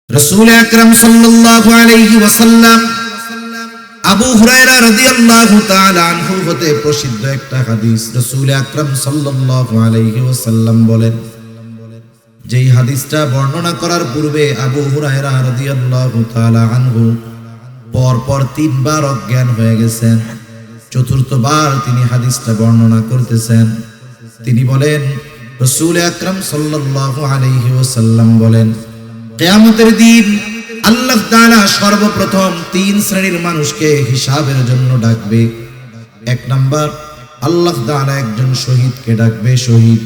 রাসূল আকরাম সাল্লাল্লাহু আলাইহি ওয়াসাল্লাম আবু হুরায়রা রাদিয়াল্লাহু তাআলা আনহু হতে প্রসিদ্ধ একটা হাদিস। রাসূল আকরাম সাল্লাল্লাহু আলাইহি ওয়াসাল্লাম বলেন, যেই হাদিসটা বর্ণনা করার পূর্বে আবু হুরায়রা রাদিয়াল্লাহু তাআলা আনহু পরপর 3 বার অজ্ঞান হয়ে গেছেন। চতুর্থবার তিনি হাদিসটা বর্ণনা করতেছেন। তিনি বলেন, রাসূল আকরাম সাল্লাল্লাহু আলাইহি ওয়াসাল্লাম বলেন, কিয়ামতের দিন আল্লাহ তাআলা সর্বপ্রথম 3 শ্রেণীর মানুষকে হিসাবের জন্য ডাকবে। 1 নাম্বার, আল্লাহ তাআলা একজন শহীদকে ডাকবে। শহীদ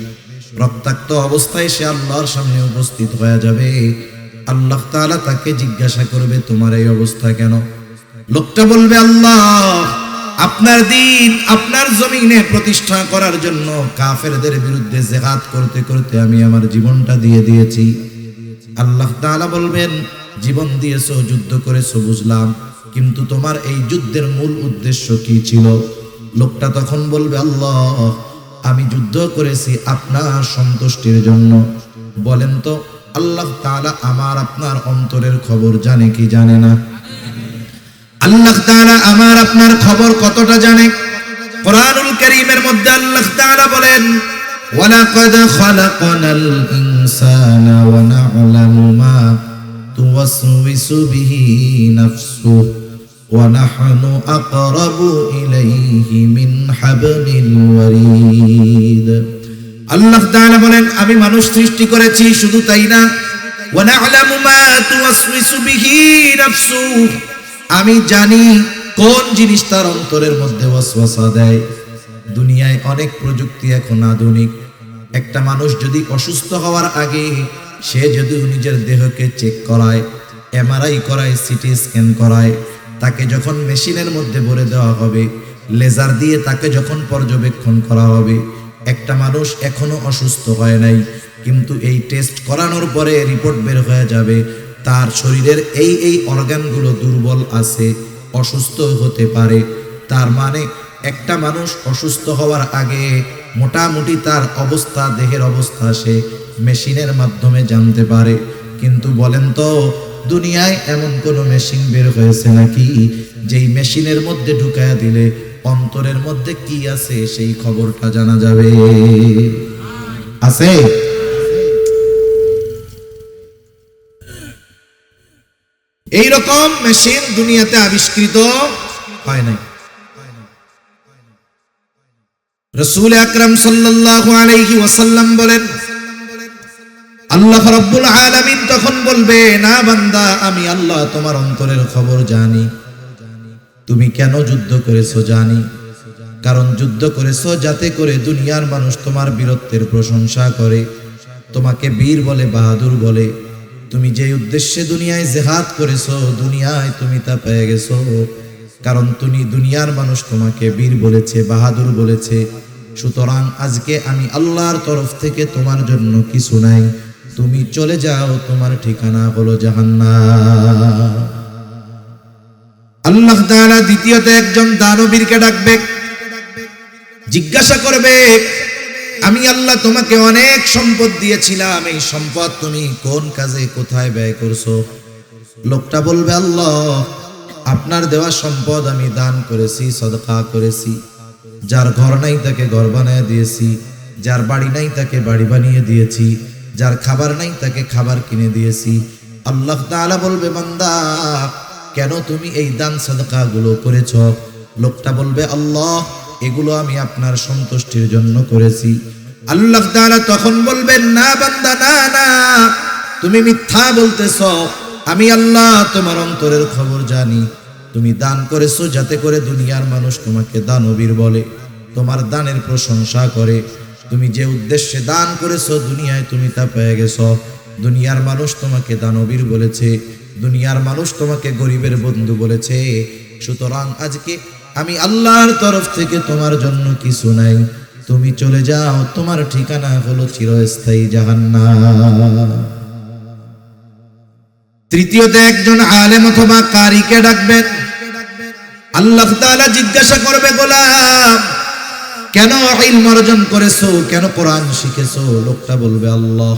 রক্তাক্ত অবস্থায় সে আল্লাহর সামনে উপস্থিত হয়ে যাবে। আল্লাহ তাআলা তাকে জিজ্ঞাসা করবে, তোমার এই অবস্থা কেন? লোকটা বলবে, আল্লাহ, আপনার দ্বীন আপনার জমিনে প্রতিষ্ঠা করার জন্য কাফেরদের বিরুদ্ধে জিহাদ করতে করতে আমি আমার জীবনটা দিয়ে দিয়েছি। আল্লাহ তাআলা বলবেন, জীবন দিয়েছো, যুদ্ধ করেছো, বুঝলাম, কিন্তু তোমার এই যুদ্ধের মূল উদ্দেশ্য কি ছিল? লোকটা তখন বলবে, আল্লাহ, আমি যুদ্ধ করেছি আপনার সন্তুষ্টির জন্য। বলেন তো, আল্লাহ তাআলা আমার আপনার অন্তরের খবর জানে কি জানে না? আল্লাহ তাআলা আমার আপনার খবর কতটা জানে? কোরআনুল কারীমের মধ্যে আল্লাহ তাআলা বলেন, ওয়ালাকাদ খালাকনাল ইনসানা ওয়া না'লামু মা তুওয়াসওয়িসু বিহি নাফসুহু ওয়া নাহনু আকরাবু ইলাইহি মিন হাবলিল ওয়ারিদ। আল্লাহ তাআলা বলেন, আমি মানুষ সৃষ্টি করেছি, শুধু তাই না, ওয়া না'লামু মা তুওয়াসওয়িসু বিহি নাফসুহু, আমি জানি কোন জিনিস তার অন্তরের মধ্যে ওয়াসওয়াসা দেয়। দুনিয়ায় অনেক প্রযুক্তি এখন আধুনিক। একটা মানুষ যদি অসুস্থ হওয়ার আগে সে যদি নিজের দেহকে চেক করায়, এমআরআই করায়, সিটি স্ক্যান করায়, তাকে যখন মেশিনের মধ্যে ভরে দেওয়া হবে, লেজার দিয়ে তাকে যখন পর্যবেক্ষণ করা হবে, একটা মানুষ এখনো অসুস্থ হয় নাই, কিন্তু এই টেস্ট করানোর পরে রিপোর্ট বের হয়ে যাবে তার শরীরের এই অর্গানগুলো দুর্বল আছে, অসুস্থ হতে পারে। তার মানে একটা মানুষ অসুস্থ হওয়ার আগে মোটামুটি তার অবস্থা, দেহের অবস্থা সে মেশিনের মাধ্যমে জানতে পারে। কিন্তু বলেন তো, দুনিয়ায় এমন কোন মেশিন বের হয়েছে নাকি যেই মেশিনের মধ্যে ঢুকায়া দিলে অন্তরের মধ্যে কি আছে সেই খবরটা জানা যাবে? আছে? এইরকম মেশিন দুনিয়াতে আবিষ্কৃত হয় নাই। রাসূল আকরাম সাল্লাল্লাহু আলাইহি ওয়াসাল্লাম বলেন, আল্লাহ রাব্বুল আলামিন তখন বলবে, না বান্দা, আমি আল্লাহ তোমার অন্তরের খবর জানি। তুমি কেন যুদ্ধ করেছো জানি। কারণ যুদ্ধ করেছো যাতে করে দুনিয়ার মানুষ তোমার বীরত্বের প্রশংসা করে, তোমাকে বীর বলে, বাহাদুর বলে। তুমি যে উদ্দেশ্যে দুনিয়ায় জিহাদ করেছো, দুনিয়ায় তুমি তা পেয়ে গেছো। কারণ তুমি দুনিয়ার মানুষ তোমাকে বীর বলেছে, বাহাদুর বলেছে। সুতরাং আজকে আমি আল্লাহর তরফ থেকে তোমার জন্য কিছু নাই, তুমি চলে যাও, তোমার ঠিকানা হলো জাহান্নাম। আল্লাহ তাআলা দ্বিতীয়তে একজন দানবীরকে ডাকবে, জিজ্ঞাসা করবে, আমি আল্লাহ তোমাকে অনেক সম্পদ দিয়েছিলাম, এই সম্পদ তুমি কোন কাজে কোথায় ব্যয় করছো? লোকটা বলবে, আল্লাহ, আপনার দেওয়া সম্পদ আমি দান করেছি, সদকা করেছি। যার ঘর নাই তাকে ঘর বানিয়ে দিয়েছি, যার বাড়ি নাই তাকে বাড়ি বানিয়ে দিয়েছি, যার খাবার নাই তাকে খাবার কিনে দিয়েছি। আল্লাহ তাআলা বলবে, বান্দা, কেন তুমি এই দান সদকা গুলো করেছো? লোকটা বলবে, আল্লাহ, এগুলো আমি আপনার সন্তুষ্টির জন্য করেছি। আল্লাহ তাআলা তখন বলবেন, না বান্দা, না না, তুমি মিথ্যা বলতেছো। আমি আল্লাহ তোমার অন্তরের খবর জানি। তুমি দান করেছো যাতে করে দুনিয়ার মানুষ তোমাকে দানবীর বলে, তোমার দানের প্রশংসা করে। তুমি যে উদ্দেশ্যে দান করেছো দুনিয়ায় তুমি তা পেয়ে গেছো। দুনিয়ার মানুষ তোমাকে দানবীর বলেছে, দুনিয়ার মানুষ তোমাকে গরিবের বন্ধু বলেছে। সুতরাং আজকে আমি আল্লাহর তরফ থেকে তোমার জন্য কিছু নাই, তুমি চলে যাও, তোমার ঠিকানা হলো চিরস্থায়ী জাহান্নাম। তৃতীয়তে একজন আলেম অথবা কারীকে ডাকবেন। আল্লাহ তাআলা জিজ্ঞাসা করবে, গোলাম, কেন ইলম অর্জন করেছো, কেন কোরআন শিখেছো? লোকটা বলবে, আল্লাহ,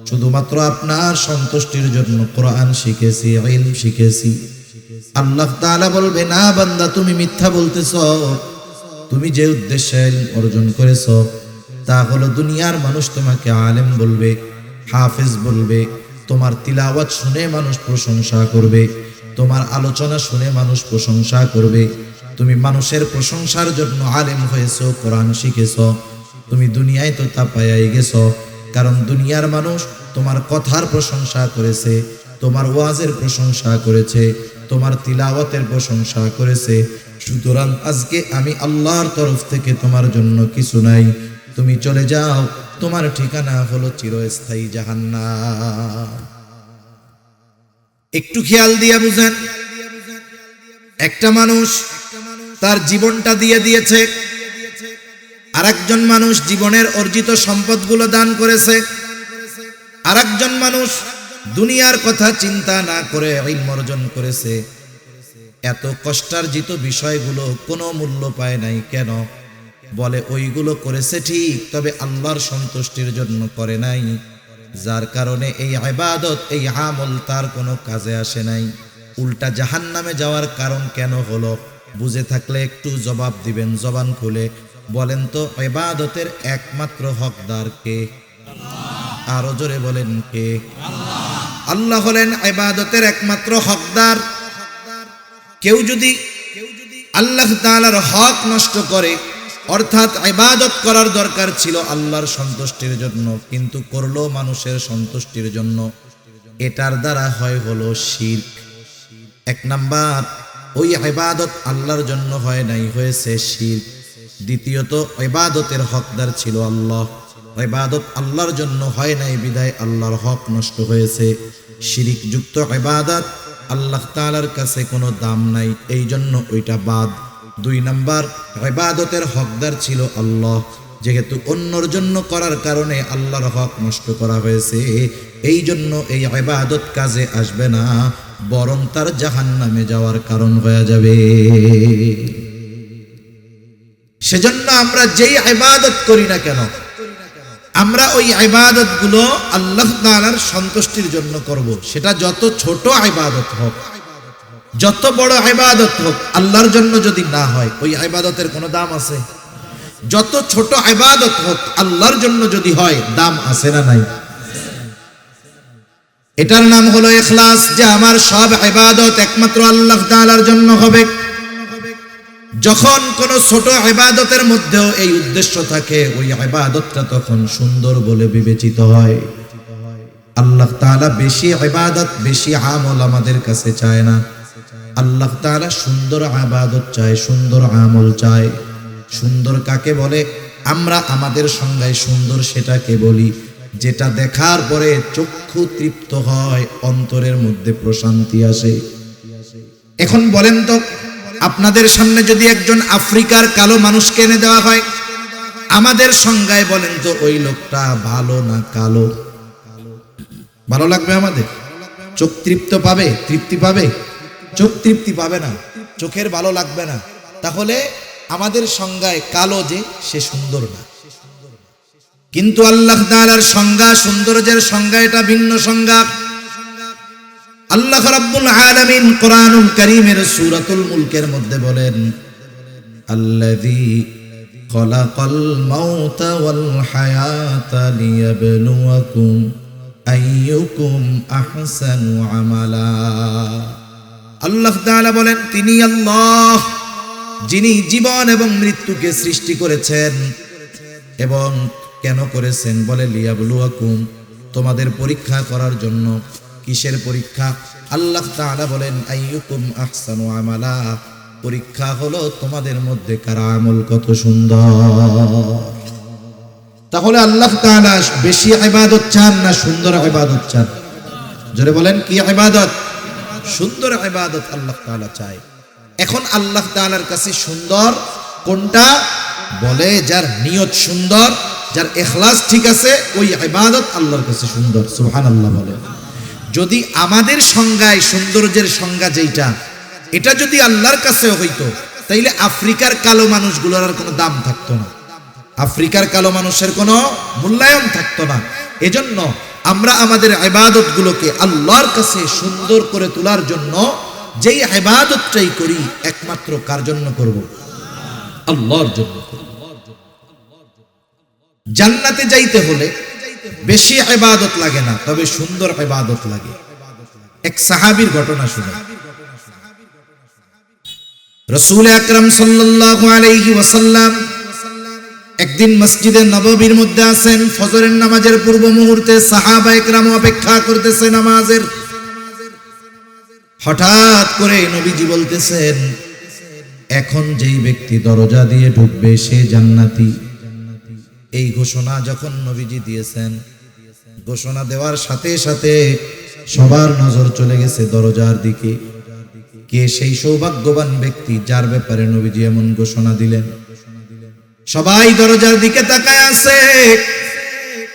শুধুমাত্র আপনার সন্তুষ্টির জন্য কোরআন শিখেছি, ইলম শিখেছি। আল্লাহ তাআলা বলবে, না বান্দা, তুমি মিথ্যা বলতেছ। তুমি যে উদ্দেশ্যে ইলম অর্জন করেছ তা হলো দুনিয়ার মানুষ তোমাকে আলেম বলবে, হাফেজ বলবে, তোমার তিলাওয়াত শুনে মানুষ প্রশংসা করবে, তোমার আলোচনা শুনে মানুষ প্রশংসা করবে। তুমি মানুষের প্রশংসার জন্য আলেম হয়েছো, কোরআন শিখেছো। তুমি দুনিয়ায় তো তা পাইয়াই গেছো, কারণ দুনিয়ার মানুষ তোমার কথার প্রশংসা করেছে, তোমার ওয়াজের প্রশংসা করেছে, তোমার তিলাওয়াতের প্রশংসা করেছে। সুতরাং আজকে আমি আল্লাহর তরফ থেকে তোমার জন্য কিছু নাই, তুমি চলে যাও, তোমার ঠিকানা হলো চিরস্থায়ী জাহান্নাম। একটু খেয়াল দিয়ে বুঝেন, একটা মানুষ তার জীবনটা দিয়ে দিয়েছে, আরেকজন মানুষ জীবনের অর্জিত সম্পদগুলো দান করেছে, আরেকজন মানুষ দুনিয়ার কথা চিন্তা না করে ইলম অর্জন করেছে। এত কষ্টার্জিত বিষয়গুলো কোনো মূল্য পায় নাই। কেন? বলে ওইগুলো করেছে ঠিক, তবে আল্লাহর সন্তুষ্টির জন্য করে নাই, যার কারণে এই ইবাদত, এই আমল তার কোনো কাজে আসে নাই। উল্টা জাহান্নামে যাওয়ার কারণ কেন হলো? বুঝে থাকলে একটু জবাব দিবেন জবান খুলে। বলেন তো, ইবাদতের একমাত্র হকদার কে? আরো জোরে বলেন, কে? আল্লাহ হলেন ইবাদতের একমাত্র হকদার। কেউ যদি আল্লাহ তাআলার হক নষ্ট করে, অর্থাৎ ইবাদত করার দরকার ছিল আল্লাহর সন্তুষ্টির জন্য, কিন্তু করলো মানুষের সন্তুষ্টির জন্য, এটার দ্বারা হলো শিরক। এক নাম্বার, ওই ইবাদত আল্লাহর জন্য হয় নাই, হয়েছে শিরক। দ্বিতীয়ত, ইবাদতের হকদার ছিল আল্লাহ, ইবাদত আল্লাহর জন্য হয় নাই, বিধায় আল্লাহর হক নষ্ট হয়েছে। শিরক যুক্ত ইবাদত আল্লাহ তাআলার কাছে কোনো দাম নাই, এই জন্য ওইটা বাদ। দুই নাম্বার, ইবাদতের হকদার ছিল আল্লাহ, যেহেতু অন্যর জন্য করার কারণে আল্লাহর হক নষ্ট করা হয়েছে, এই জন্য এই ইবাদত কাজে আসবে না, বরং তার জাহান্নামে যাওয়ার কারণ হয়ে যাবে। সেজন্য আমরা যেই ইবাদত করি না কেন, আমরা ওই ইবাদতগুলো আল্লাহ তাআলার সন্তুষ্টির জন্য করব। সেটা যত ছোট ইবাদত হোক, যত বড় ইবাদত হোক, আল্লাহর জন্য যদি না হয়, ওই ইবাদতের কোনো দাম আছে? যত ছোট ইবাদত হোক, আল্লাহর জন্য যদি হয়, দাম আছে না নাই? এটার নাম হলো ইখলাস, যে আমার সব ইবাদত একমাত্র আল্লাহ তাআলার জন্য হবে। যখন কোন ছোট ইবাদতের মধ্যেও এই উদ্দেশ্য থাকে, ওই ইবাদতটা তখন সুন্দর বলে বিবেচিত হয়। আল্লাহ তাআলা বেশি ইবাদত, বেশি আমল আমাদের কাছে চায় না। আল্লাহ তাআলা সুন্দর ইবাদত চায়, সুন্দর আমল চায়। সুন্দর কাকে বলে? আমরা আমাদের সংজ্ঞায় সুন্দর সেটাকে বলি যেটা দেখার পরে চক্ষু তৃপ্ত হয়, অন্তরের মধ্যে প্রশান্তি আসে। এখন বলেন তো, আপনাদের সামনে যদি একজন আফ্রিকার কালো মানুষকে এনে দেওয়া হয়, আমাদের সংজ্ঞায় বলেন তো ওই লোকটা ভালো না কালো? ভালো লাগবে আমাদের? চোখ তৃপ্ত পাবে? তৃপ্তি পাবে? চোখ তৃপ্তি পাবে না, চোখের ভালো লাগবে না। তাহলে আমাদের সংজ্ঞায় কালো যে, সে সুন্দর না। কিন্তু আল্লাহ তাআলার সংজ্ঞা, সৌন্দর্যের সংজ্ঞা এটা ভিন্ন সংজ্ঞা। আল্লাহ রাব্বুল আলামিন কোরআনুল কারীমের সূরাতুল মুলকের মধ্যে বলেন, আল্লাযী খালাকাল মাউতা ওয়াল হায়াতা লিয়াবলুয়াকুম আইয়ুকুম আহসানু আমালা। আল্লাহ তাআলা বলেন, তিনি আল্লাহ, যিনি জীবন এবং মৃত্যুকে সৃষ্টি করেছেন। এবং কেন করেছেন? বলে লিয়াবলুয়াকুম, তোমাদের পরীক্ষা করার জন্য। কিসের পরীক্ষা? আল্লাহ তাআলা বলেন আইয়ুকুম আহসানু আমালা, পরীক্ষা হলো তোমাদের মধ্যে কার আমল কত সুন্দর। তাহলে আল্লাহ তাআলা বেশি ইবাদত চান না সুন্দর ইবাদত চান? জোরে বলেন, কি ইবাদত? সুন্দর ইবাদত আল্লাহ তাআলা চায়। এখন আল্লাহ তাআলার কাছে সুন্দর কোনটা? বলে যার নিয়ত সুন্দর, যার ইখলাস ঠিক আছে, ওই ইবাদত আল্লাহর কাছে সুন্দর। সুবহানাল্লাহ বলে। যদি আমাদের সংজ্ঞায় সৌন্দর্যের সংজ্ঞা যেটা, এটা যদি আল্লাহর কাছে হইতো, তাইলে আফ্রিকার কালো মানুষগুলোর আর কোনো দাম থাকতো না, আফ্রিকার কালো মানুষের কোনো মূল্যায়ন থাকতো না। এজন্য আমরা আমাদের ইবাদতগুলোকে আল্লাহর কাছে সুন্দর করে তোলার জন্য যেই ইবাদতটাই করি একমাত্র কার জন্য করব? আল্লাহর জন্য করব। জান্নাতে যাইতে হলে বেশি ইবাদত লাগে না, তবে সুন্দর ইবাদত লাগে। এক সাহাবীর ঘটনা শুনুন। রাসূল আকরাম সাল্লাল্লাহু আলাইহি ওয়াসাল্লাম একদিন মসজিদে নববীর মধ্যে আছেন, ফজরের নামাজের পূর্ব মুহূর্তে সাহাবায়ে কেরাম অপেক্ষা করতেছে নামাজের। হঠাৎ করে নবীজি বলতেছেন, এখন যেই ব্যক্তি দরজা দিয়ে ঢুকবে সে জান্নাতি। এই ঘোষণা যখন নবীজি দিয়েছেন, ঘোষণা দেওয়ার সাথে সাথে সবার নজর চলে গেছে দরজার দিকে। কে সেই সৌভাগ্যবান ব্যক্তি যার ব্যাপারে নবীজি এমন ঘোষণা দিলেন? সবাই দরজার দিকে তাকায় আছে।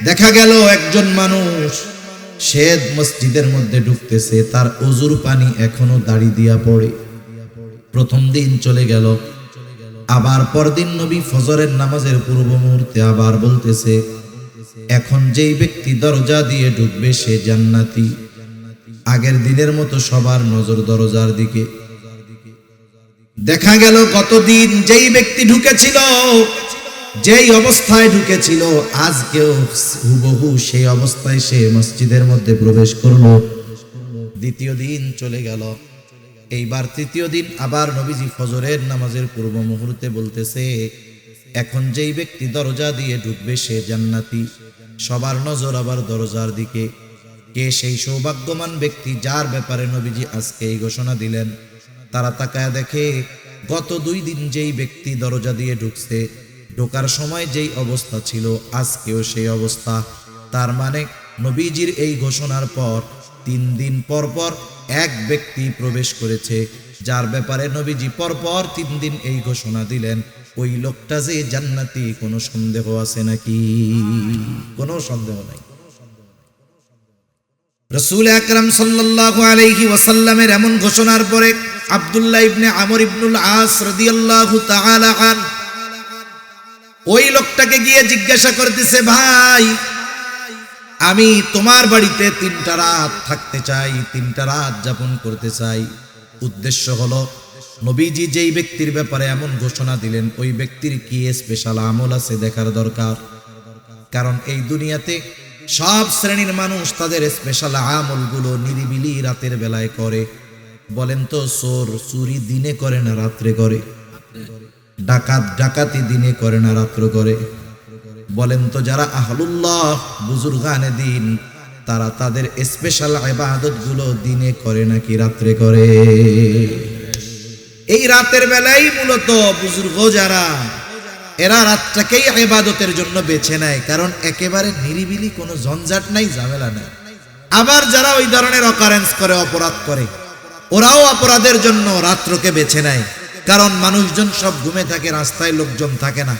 দেখা গেল একজন মানুষ, সে মসজিদের মধ্যে ঢুকতেছে, তার ওযুর পানি এখনো দাড়ি দিয়া পড়ে। প্রথম দিন চলে গেল, আবার পরদিন নবী ফজরের নামাজের পূর্ব মুহূর্তে আবার বলতেছে, এখন যেই ব্যক্তি দরজা দিয়ে ঢুকবে সে জান্নাতি। আগের দিনের মতো সবার নজর দরজার দিকে। দেখা গেল গতদিন যেই ব্যক্তি ঢুকেছিল, যেই অবস্থায় ঢুকেছিল, আজকেও হুবহু সেই অবস্থায় সে মসজিদের মধ্যে প্রবেশ করলো। দ্বিতীয় দিন চলে গেল, এইবার তৃতীয় দিন আবার নবীজি ফজরের নামাজের পূর্ব মুহূর্তে বলতেছে, এখন যেই ব্যক্তি দরজা দিয়ে ঢুকবে সে জান্নাতি। সবার নজর আবার দরজার দিকে। কে সেই সৌভাগ্যবান ব্যক্তি যার ব্যাপারে নবীজি আজকে এই ঘোষণা দিলেন? তারা তাকায় দেখে, গত 2 দিন যেই ব্যক্তি দরজা দিয়ে ঢুকছে, ঢোকার সময় যেই অবস্থা ছিল আজকেও সেই অবস্থা। তার মানে নবীজির এই ঘোষণার পর 3 দিন পর পর এক ব্যক্তি প্রবেশ করেছে, যার ব্যাপারে নবীজি পরপর 3 দিন এই ঘোষণা দিলেন। ওই লোকটা যে জান্নাতি, কোনো সন্দেহ আছে নাকি? কোনো সন্দেহ নাই। রাসূল আকরাম সাল্লাল্লাহু আলাইহি ওয়াসাল্লামের এমন ঘোষণার পরে আব্দুল্লাহ ইবনে আমর ইবনুল আস রাদিয়াল্লাহু তাআলা আন ওই লোকটাকে গিয়ে জিজ্ঞাসা করতেছে, ভাই, আমি তোমার বাড়িতে 3টা রাত থাকতে চাই, 3টা রাত যাপন করতে চাই। উদ্দেশ্য হলো নবীজি যেই ব্যক্তির ব্যাপারে এমন ঘোষণা দিলেন, ওই ব্যক্তির কি স্পেশাল আমল আছে দেখার দরকার। কারণ এই দুনিয়াতে সব শ্রেণীর মানুষ তাদের স্পেশাল আমলগুলো নিরিবিলি রাতের বেলায় করে। বলেন তো, চোর চুরি দিনে করে না রাত্রে করে? ডাকাত ডাকাতি দিনে করে না রাত্র করে? বলেন তো, যারা আহলুল্লাহ বুজুর্গানে দিন, তারা তাদের স্পেশাল ইবাদতগুলো দিনে করে নাকি রাত্রে করে? এই রাতের বেলায় মূলত বুজুর্গ যারা, এরা রাতটাকেই ইবাদতের জন্য বেছে নেয়, কারণ একেবারে নিরিবিলি, কোনো ঝঞ্ঝাট নাই, ঝামেলা নাই। আবার যারা ওই ধরনের অকারেন্স করে, অপরাধ করে, ওরাও অপরাধের জন্য রাত্রকে বেছে নেয়, কারণ মানুষজন সব ঘুমে থাকে, রাস্তায় লোকজন থাকে না।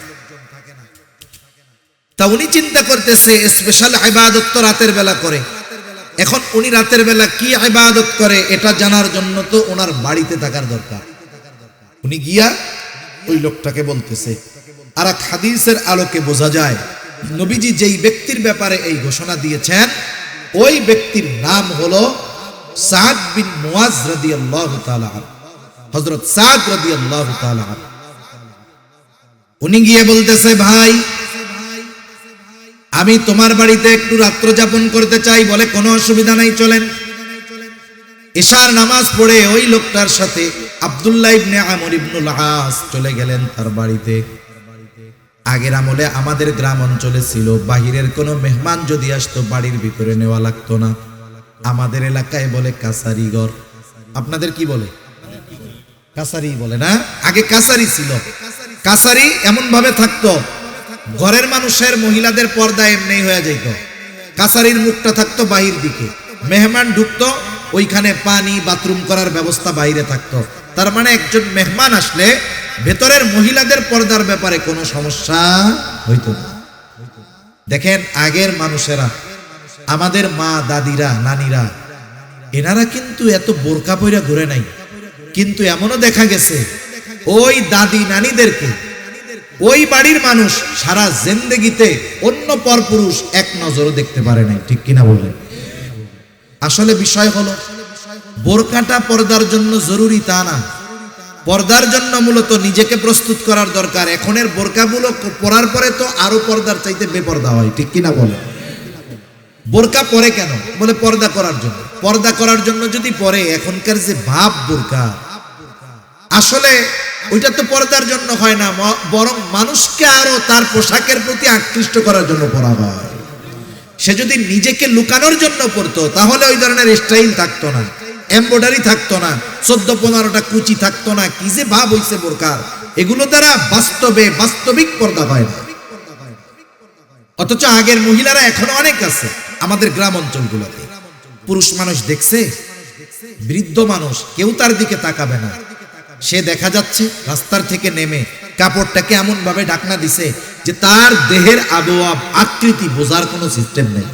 তা উনি চিন্তা করতেছে স্পেশাল ইবাদত তো রাতের বেলা করে। এখন উনি রাতের বেলা কি ইবাদত করে এটা জানার জন্য তো ওনার বাড়িতে থাকার দরকার। উনি গিয়া ওই লোকটাকে বলতেছে। আর এক হাদিসের আলোকে বোঝা যায় নবীজি যেই ব্যক্তির ব্যাপারে এই ঘোষণা দিয়েছেন, ওই ব্যক্তির নাম হলো সাদ বিন মুআজ রাদিয়াল্লাহু তাআলা আনহু, হযরত সাদ রাদিয়াল্লাহু তাআলা আনহু। উনি গিয়ে বলতেছে, ভাই, আমি তোমার বাড়িতে একটু রাত্র যাপন করতে চাই। বলে, কোনো অসুবিধা নাই, চলেন। ইশার নামাজ পড়ে ওই লোকটার সাথে আব্দুল্লাহ ইবনে আমর ইবনুল আস চলে গেলেন তার বাড়িতে। আগের আমলে আমাদের গ্রাম অঞ্চলে ছিল, বাহিরের কোনো মেহমান যদি আসতো বাড়ির ভিতরে নেওয়া লাগতো না। আমাদের এলাকায় বলে কাছারি ঘর। আপনাদের কি বলে? কাছারি বলে না? আগে কাছারি ছিল। কাছারি এমন ভাবে থাকতো, ঘরের মানুষের মহিলাদের পর্দা এমনি হয়ে যাইত। কাছারির মুখটা থাকতো বাহির দিকে, মেহমান ঢুকতো, ওইখানে পানি বাথরুম করার ব্যবস্থা বাইরে থাকতো। তার মানে একজন মেহমান আসলে ভেতরের মহিলাদের পর্দার ব্যাপারে কোনো সমস্যা হইতো না। দেখেন, আগের মানুষেরা, আমাদের মা, দাদিরা, নানিরা, এনারা কিন্তু এত বোরকা পইরা ঘুরে নাই। কিন্তু এমনও দেখা গেছে ওই দাদি নানিদেরকে ওই বাড়ির মানুষ সারা জিন্দেগিতে অন্য পরপুরুষ এক নজরও দেখতে পারে নাই, ঠিক কিনা বলেন? আসলে বিষয় হলো বোরকাটা পর্দার জন্য জরুরি তা না, পর্দার জন্য মূলত নিজেকে প্রস্তুত করার দরকার। এখনের বোরকাগুলো পরার পরে তো আরো পর্দার চাইতে বেপর্দা হয়, ঠিক কিনা বলেন? বোরকা পরে কেন? বলে পর্দা করার জন্য। পর্দা করার জন্য যদি পরে, এখনকার যে ভাব বোরকা, আসলে ওইটা তো পর্দার জন্য হয় না, বরং মানুষকে আরো তার পোশাকের প্রতি আকৃষ্ট করার জন্য পরা হয়। সে যদি নিজেকে লুকানোর জন্য পরতো তাহলে ওই ধরনের স্টাইল থাকতো না, এমব্রয়ডারি থাকতো না, 14-15টা কুচি থাকতো না। কি যে ভাব হইছে বোরকার, এগুলো দ্বারা বাস্তবিক পর্দা হয় না। অথচ আগের মহিলারা এখনো অনেক আছে আমাদের গ্রাম অঞ্চলগুলোতে। পুরুষ মানুষ দেখছে, বৃদ্ধ মানুষ, কেউ তার দিকে তাকাবে না। সে দেখা যাচ্ছে রাস্তার থেকে নেমে কাপড়টাকে এমন ভাবে ঢাকনা দিছে যে তার দেহের আবহাওয়া আকৃতি বোঝার কোনো সিস্টেম নেই।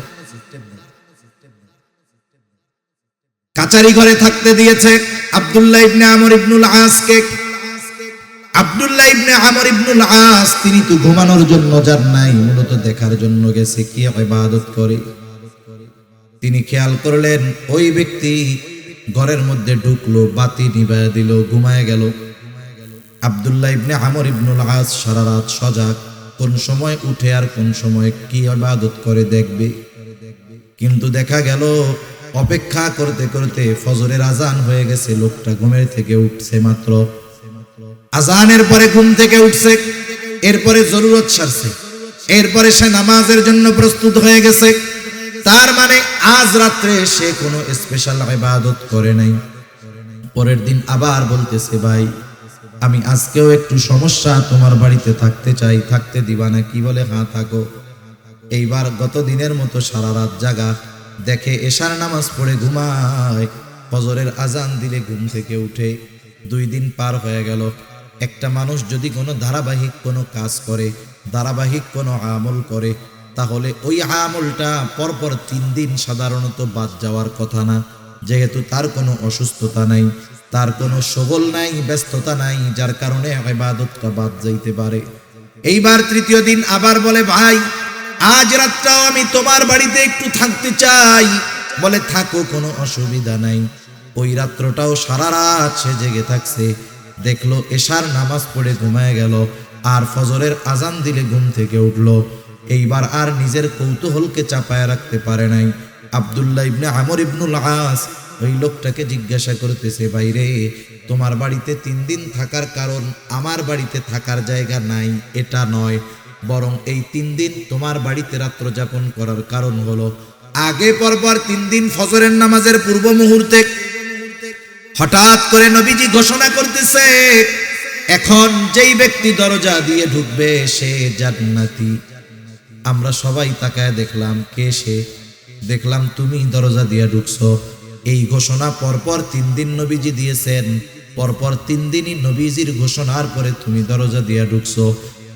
কাচারি ঘরে থাকতে দিয়েছে আব্দুল্লাহ ইবনে আমর ইবনুল আসকে। আব্দুল্লাহ ইবনে আমর ইবনুল আস তিনি তো ঘুমানোর জন্য যান নাই, মূলত দেখার জন্য গেছে কি ইবাদত করে। তিনি খেয়াল করলেন ওই ব্যক্তি ঘরের মধ্যে ঢুকলো, বাতি নিভায়া দিল, ঘুমায় গেল। আব্দুল্লাহ ইবনে আমর ইবনুল আস সারা রাত সজাগ, কোন সময় উঠে আর কোন সময় কি ইবাদত করে দেখবে। কিন্তু দেখা গেল অপেক্ষা করতে করতে ফজরের আজান হয়ে গেছে, লোকটা ঘুমের থেকে উঠছে মাত্র। আজানের পরে ঘুম থেকে উঠছে, এরপরে জরুরত সারছে, এরপরে সে নামাজের জন্য প্রস্তুত হয়ে গেছে। তার মানে আজ রাত্রে সে কোনো স্পেশাল ইবাদত করে নাই। পরের দিন আবার বলতেছে, ভাই আমি আজকেও একটু সমস্যা, তোমার বাড়িতে থাকতে চাই, থাকতে দিবা না? কি বলে, হ্যাঁ থাকো। এইবার গত দিনের মতো সারা রাত জাগা, দেখে এশার নামাজ পড়ে ঘুমায়, ফজরের আজান দিলে ঘুম থেকে উঠে। 2 দিন পার হয়ে গেল। একটা মানুষ যদি কোনো ধারাবাহিক কোনো কাজ করে, ধারাবাহিক কোনো আমল করে, তাহলে ওই আমলটা পরপর 3 দিন সাধারণত বাদ যাওয়ার কথা না, যেহেতু তার কোনো অসুস্থতা নাই, তার কোনো শগল নাই, ব্যস্ততা নাই, যার কারণে ইবাদতটা বাদ যাইতে পারে। এইবার 3য় দিন আবার বলে, ভাই আজ রাতটাও আমি তোমার বাড়িতে একটু থাকতে চাই। বলে থাকো, কোনো অসুবিধা নাই। ওই রাত্রটাও সারা রাত সে জেগে থাকছে। দেখলো এশার নামাজ পড়ে ঘুমায় গেল, আর ফজরের আজান দিলে ঘুম থেকে উঠলো। এইবার আর নিজের কৌতূহলকে চাপায় রাখতে পারে নাই। আব্দুল্লাহ ইবনে আমর ইবনুল আস ওই লোকটাকে জিজ্ঞাসা করতেছে, ভাইরে তোমার বাড়িতে 3 দিন থাকার কারণ আমার বাড়িতে থাকার জায়গা নাই এটা নয়, বরং এই 3 দিন তোমার বাড়িতে রাত্র যাপন করার কারণ হলো আগে পরপর 3 দিন ফজরের নামাজের পূর্ব মুহূর্তে হঠাৎ করে নবীজি ঘোষণা করতেছে, এখন যেই ব্যক্তি দরজা দিয়ে ঢুকবে সে জান্নাতি। আমরা সবাই তাকায় দেখলাম, কে সে? দেখলাম তুমি দরজা দিয়ে ঢুকছো। এই ঘোষণা পরপর 3 দিন নবীজি দিয়েছেন, পরপর 3 দিনই নবীজির ঘোষণার পরে তুমি দরজা দিয়ে ঢুকছো।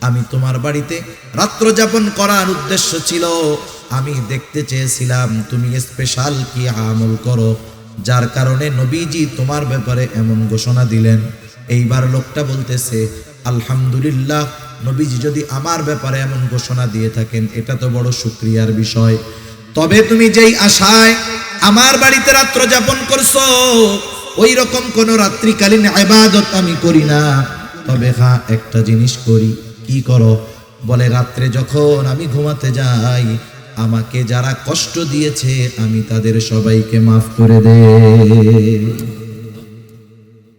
আমি তোমার বাড়িতে রাত্র যাপন করার উদ্দেশ্য ছিল, আমি দেখতে চেয়েছিলাম তুমি স্পেশাল কি আমল করো, যার কারণে নবীজি তোমার ব্যাপারে এমন ঘোষণা দিলেন। এইবার লোকটা বলতেছে, আলহামদুলিল্লাহ, নবীজি যদি আমার ব্যাপারে এমন ঘোষণা দিয়ে থাকেন এটা তো বড় শুকরিয়ার বিষয়। তবে তুমি যেই আশায় আমার বাড়িতে রাত্র যাপন করছো, ওই রকম কোন রাত্রিকালীন ইবাদত আমি করি না। তবে হ্যাঁ, একটা জিনিস করি। কি করো? বলে রাত্রে যখন আমি ঘুমাতে যাই, আমাকে যারা কষ্ট দিয়েছে আমি তাদের সবাইকে মাফ করে দে।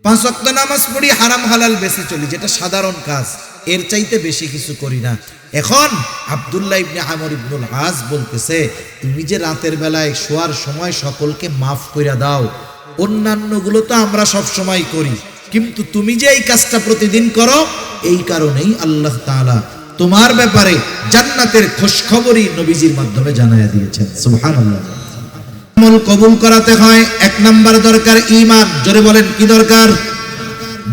5 ওয়াক্ত নামাজ পড়ি, হারাম হালাল বেশি চলি, যেটা সাধারণ কাজ, এর চাইতে বেশি কিছু করি না। এখন আব্দুল্লাহ ইবনে আমর ইবনুল আস বলতেছে, তুমি যে রাতের বেলায় শোয়ার সময় সকলকে মাফ কইরা দাও, অন্যান্যগুলো তো আমরা সব সময় করি, কিন্তু তুমি যে এই কাজটা প্রতিদিন করো, এই কারণেই আল্লাহ তাআলা তোমার ব্যাপারে জান্নাতের খোঁজখবরই নবীজির মাধ্যমে জানায়া দিয়েছেন। সুবহানাল্লাহ। আমল কবুল করাতে হয় 1 নাম্বার দরকার ঈমান। জোরে বলেন কি দরকার?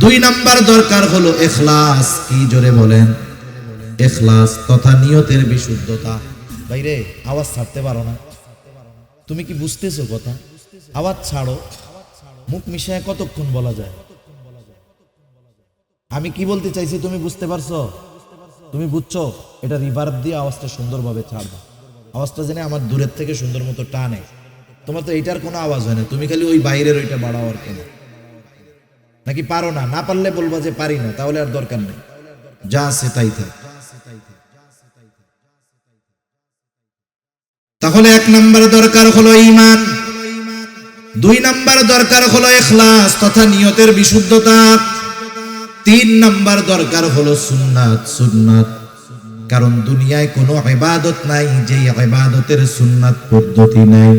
2 নাম্বার দরকার হলো ইখলাস। কি জোরে বলেন? ইখলাস তথা নিয়তের বিশুদ্ধতা। ভাইরে আওয়াজ ছাড়তে পারো না? তুমি কি বুঝতেছো কথা? আওয়াজ ছাড়ো। মুখ মিশায় কতক্ষণ বলা যায়? আমি কি বলতে চাইছি তুমি বুঝতে পারছো? তুমি বুঝছো, এটা রিভার্ব দিয়ে আওয়াজটা সুন্দরভাবে ছাড়বা, আওয়াজটা জেনে আমার দূরের থেকে সুন্দর মতো টানে। তোমার তো এইটার কোনো আওয়াজ হয় না, তুমি খালি ওই বাইরের ওইটা বাড়াও আর কেন, নাকি পারো না? না পারলে বলবা যে পারি না, তাহলে আর দরকার নেই, যা আছে তাই থাক। তাহলে 1 নাম্বার দরকার হলো ঈমান, 2 নাম্বার দরকার হলো ইখলাস তথা নিয়তের বিশুদ্ধতা, 3 নাম্বার দরকার হলো সুন্নাত। কারণ দুনিয়ায় কোনো ইবাদত নাই যে ইবাদতের সুন্নাত পদ্ধতি নাই।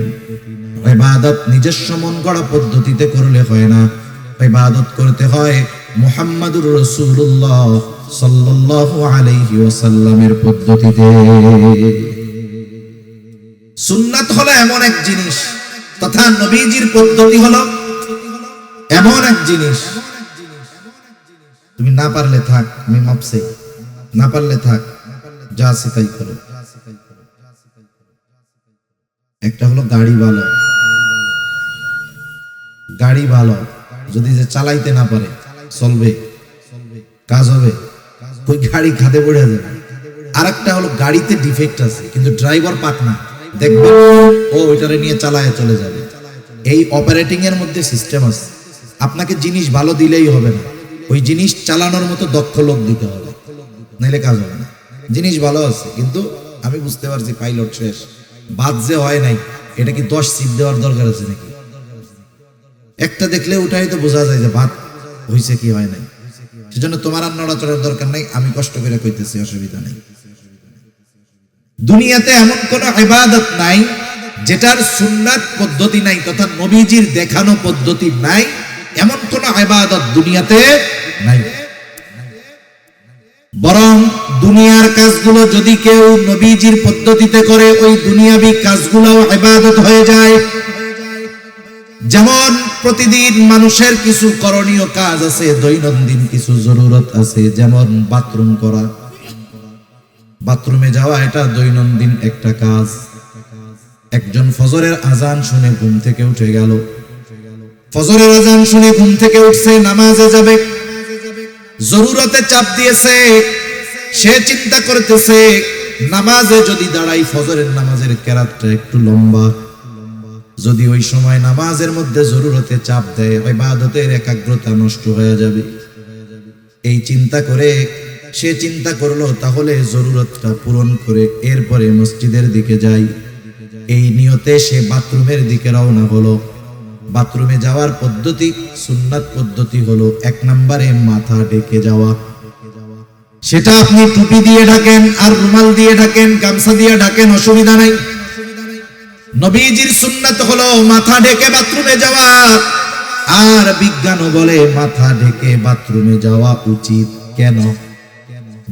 ইবাদত নিজস্ব মন গড়া পদ্ধতিতে করলে হয় না, ইবাদত করতে হয় মুহাম্মাদুর রাসূলুল্লাহ সাল্লাল্লাহু আলাইহি ওয়াসাল্লামের পদ্ধতিতে। সুন্নাত হলো এমন এক জিনিস তথা নবীজির পদ্ধতি হলো এমন এক জিনিস, তুমি না পারলে থাক, আমি মাপছে, না পারলে থাক, যা আছে তাই করো। একটা হলো গাড়ি ভালো, যদি যে চালাইতে না পারে চলবে, কাজ হবে, ওই গাড়ি খাদে পড়ে যাবে। আরেকটা হলো গাড়িতে ডিফেক্ট আছে কিন্তু ড্রাইভার পাক না, দেখবে ও ওইটারে নিয়ে চালায় চলে যাবে। এই অপারেটিং এর মধ্যে সিস্টেম আছে, আপনাকে জিনিস ভালো দিলেই হবে না, ওই জিনিস চালানোর মতো দক্ষ লোক দিতে হবে, নাইলে কাজ হবে না। জিনিস ভালো আছে কিন্তু আমি বুঝতে পারছি পাইলট শেষ, বাদ যে হয় নাই, এটা কি 10 সিট দেওয়ার দরকার আছে নাকি? একটা দেখলে ওটাই তো বোঝা যায় যে ভাত হইছে কি হয় নাই। সেজন্য তোমার আর নড়াচড়ার দরকার নাই, আমি কষ্ট করে কইতেছি, অসুবিধা নেই। দুনিয়াতে এমন কোন ইবাদত নাই যেটার সুন্নাত পদ্ধতি নাই তথা নবীজির দেখানো পদ্ধতি নাই, এমন কোন ইবাদত দুনিয়াতে নাই। বরং দুনিয়ার কাজগুলো যদি কেউ নবীজির পদ্ধতিতে করে, ওই দুনিয়াবি কাজগুলোও ইবাদত হয়ে যায়। যেমন প্রতিদিন মানুষের কিছু করণীয় কাজ আছে, দৈনন্দিন কিছু জরুরত আছে, যেমন বাথরুম করা, বাথরুমে যাওয়া, এটা দৈনন্দিন একটা কাজ। একজন ফজরের আজান শুনে ঘুম থেকে উঠে গেল, ফজরের আজান শুনে ঘুম থেকে উঠছে, নামাজে যাবে, জরুরতে চাপ দিয়েছে, সে চিন্তা করতেছে নামাজে যদি দাঁড়াই, ফজরের নামাজের কেরাতটা একটু লম্বা, যদি ওই সময় নামাজের মধ্যে জরুরতে চাপ দেয়, ইবাদতের একাগ্রতা নষ্ট হয়ে যাবে। এই চিন্তা করে সে চিন্তা করলো তাহলে জরুরতটা পূরণ করে এরপরে মসজিদের দিকে যাই। এই নিয়তে সে বাথরুমের দিকে রওনা হলো। বাথরুমে যাওয়ার পদ্ধতি, সুন্নাত পদ্ধতি হলো 1 নম্বরে মাথা ঢেকে যাওয়া। সেটা আপনি টুপি দিয়ে ঢাকেন আর রুমাল দিয়ে ঢাকেন, গামছা দিয়ে ঢাকেন, অসুবিধা নাই। নবীজির সুন্নাত হলো মাথা ঢেকে বাথরুমে যাওয়া। আর বিজ্ঞানও বলে মাথা ঢেকে বাথরুমে যাওয়া উচিত। কেন?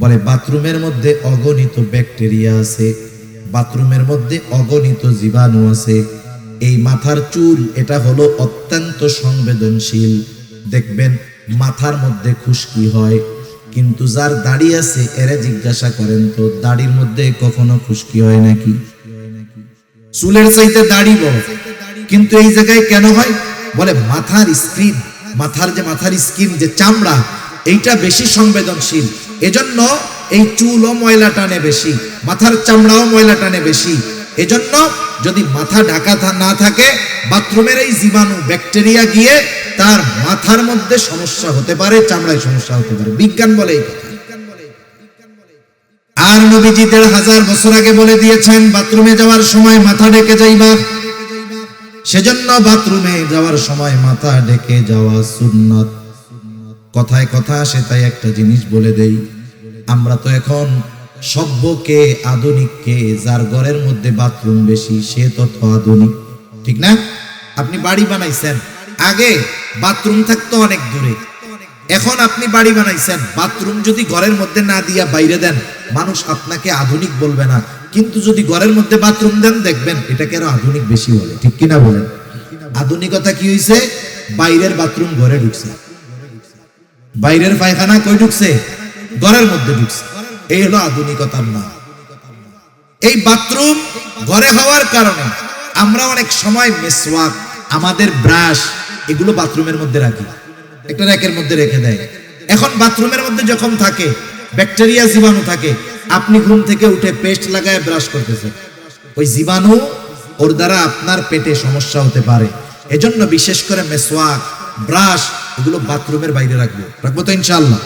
বলে বাথরুমের মধ্যে অগণিত ব্যাকটেরিয়া আছে, বাথরুমের মধ্যে অগণিত জীবাণু আছে। এই মাথার চুল এটা হলো অত্যন্ত সংবেদনশীল। দেখবেন মাথার মধ্যে খুশকি হয়, কিন্তু যার দাড়ি আছে এরা জিজ্ঞাসা করেন তো দাড়ির মধ্যে কখনো খুশকি হয় নাকি? চুলের চাইতে দাড়ি বড়, কিন্তু এই জায়গায় কেন হয়? বলে মাথার স্কিন, মাথার স্কিন যে চামড়া, এইটা বেশি সংবেদনশীল। এজন্য এই চুলও ময়লা টানে বেশি, মাথার চামড়াও ময়লা টানে বেশি। এজন্য যদি মাথা ঢাকা না থাকে, বাথরুমের এই জীবাণু ব্যাকটেরিয়া গিয়ে তার মাথার মধ্যে সমস্যা হতে পারে, চামড়ায় সমস্যা হতে পারে। বিজ্ঞান বলে এই কথা। আর নবীজি ১৫০০ বছর আগে বলে দিয়েছেন বাথরুমে যাওয়ার সময় মাথা ঢেকে যাইবা। সেজন্য বাথরুমে যাওয়ার সময় মাথা ঢেকে যাওয়া সুন্নাত। কথায় কথা আসে তাই একটা জিনিস বলে দেই, আমরা তো এখন সভ্যকে আধুনিককে, যার ঘরের মধ্যে বাথরুম বেশি সে তত আধুনিক, ঠিক না? আপনি বাড়ি বানাইছেন, আগে বাথরুম থাকতো অনেক দূরে, এখন আপনি বাড়ি বানাইছেন, বাথরুম যদি ঘরের মধ্যে না দিয়া বাইরে দেন, মানুষ আপনাকে আধুনিক বলবে না। কিন্তু যদি ঘরের মধ্যে বাথরুম দেন, দেখবেন এটাকে আরো আধুনিক বেশি বলে, ঠিক কিনা বলেন? আধুনিকতা কি হইছে? বাইরের বাথরুম ঘরে ঢুকছে, বাইরের পায়খানা কই ঢুকছে? ঘরের মধ্যে ঢুকছে। এই হলো আধুনিকতার নাম। এই বাথরুম ঘরে হওয়ার কারণে আমরা অনেক সময় মেসওয়াক, আমাদের ব্রাশ, এগুলো বাথরুমের মধ্যে রাখি, একটা র্যাকের মধ্যে রেখে দেয়। এখন বাথরুমের মধ্যে যখন থাকে ব্যাকটেরিয়া জীবাণু থাকে। আপনি ঘুম থেকে উঠে পেস্ট লাগায় ব্রাশ করতেছেন, ওই জীবাণু ওর দ্বারা আপনার পেটে সমস্যা হতে পারে। এজন্য বিশেষ করে মেসওয়াক, ব্রাশ এগুলো বাথরুমের বাইরে রাখবো তো ইনশাআল্লাহ।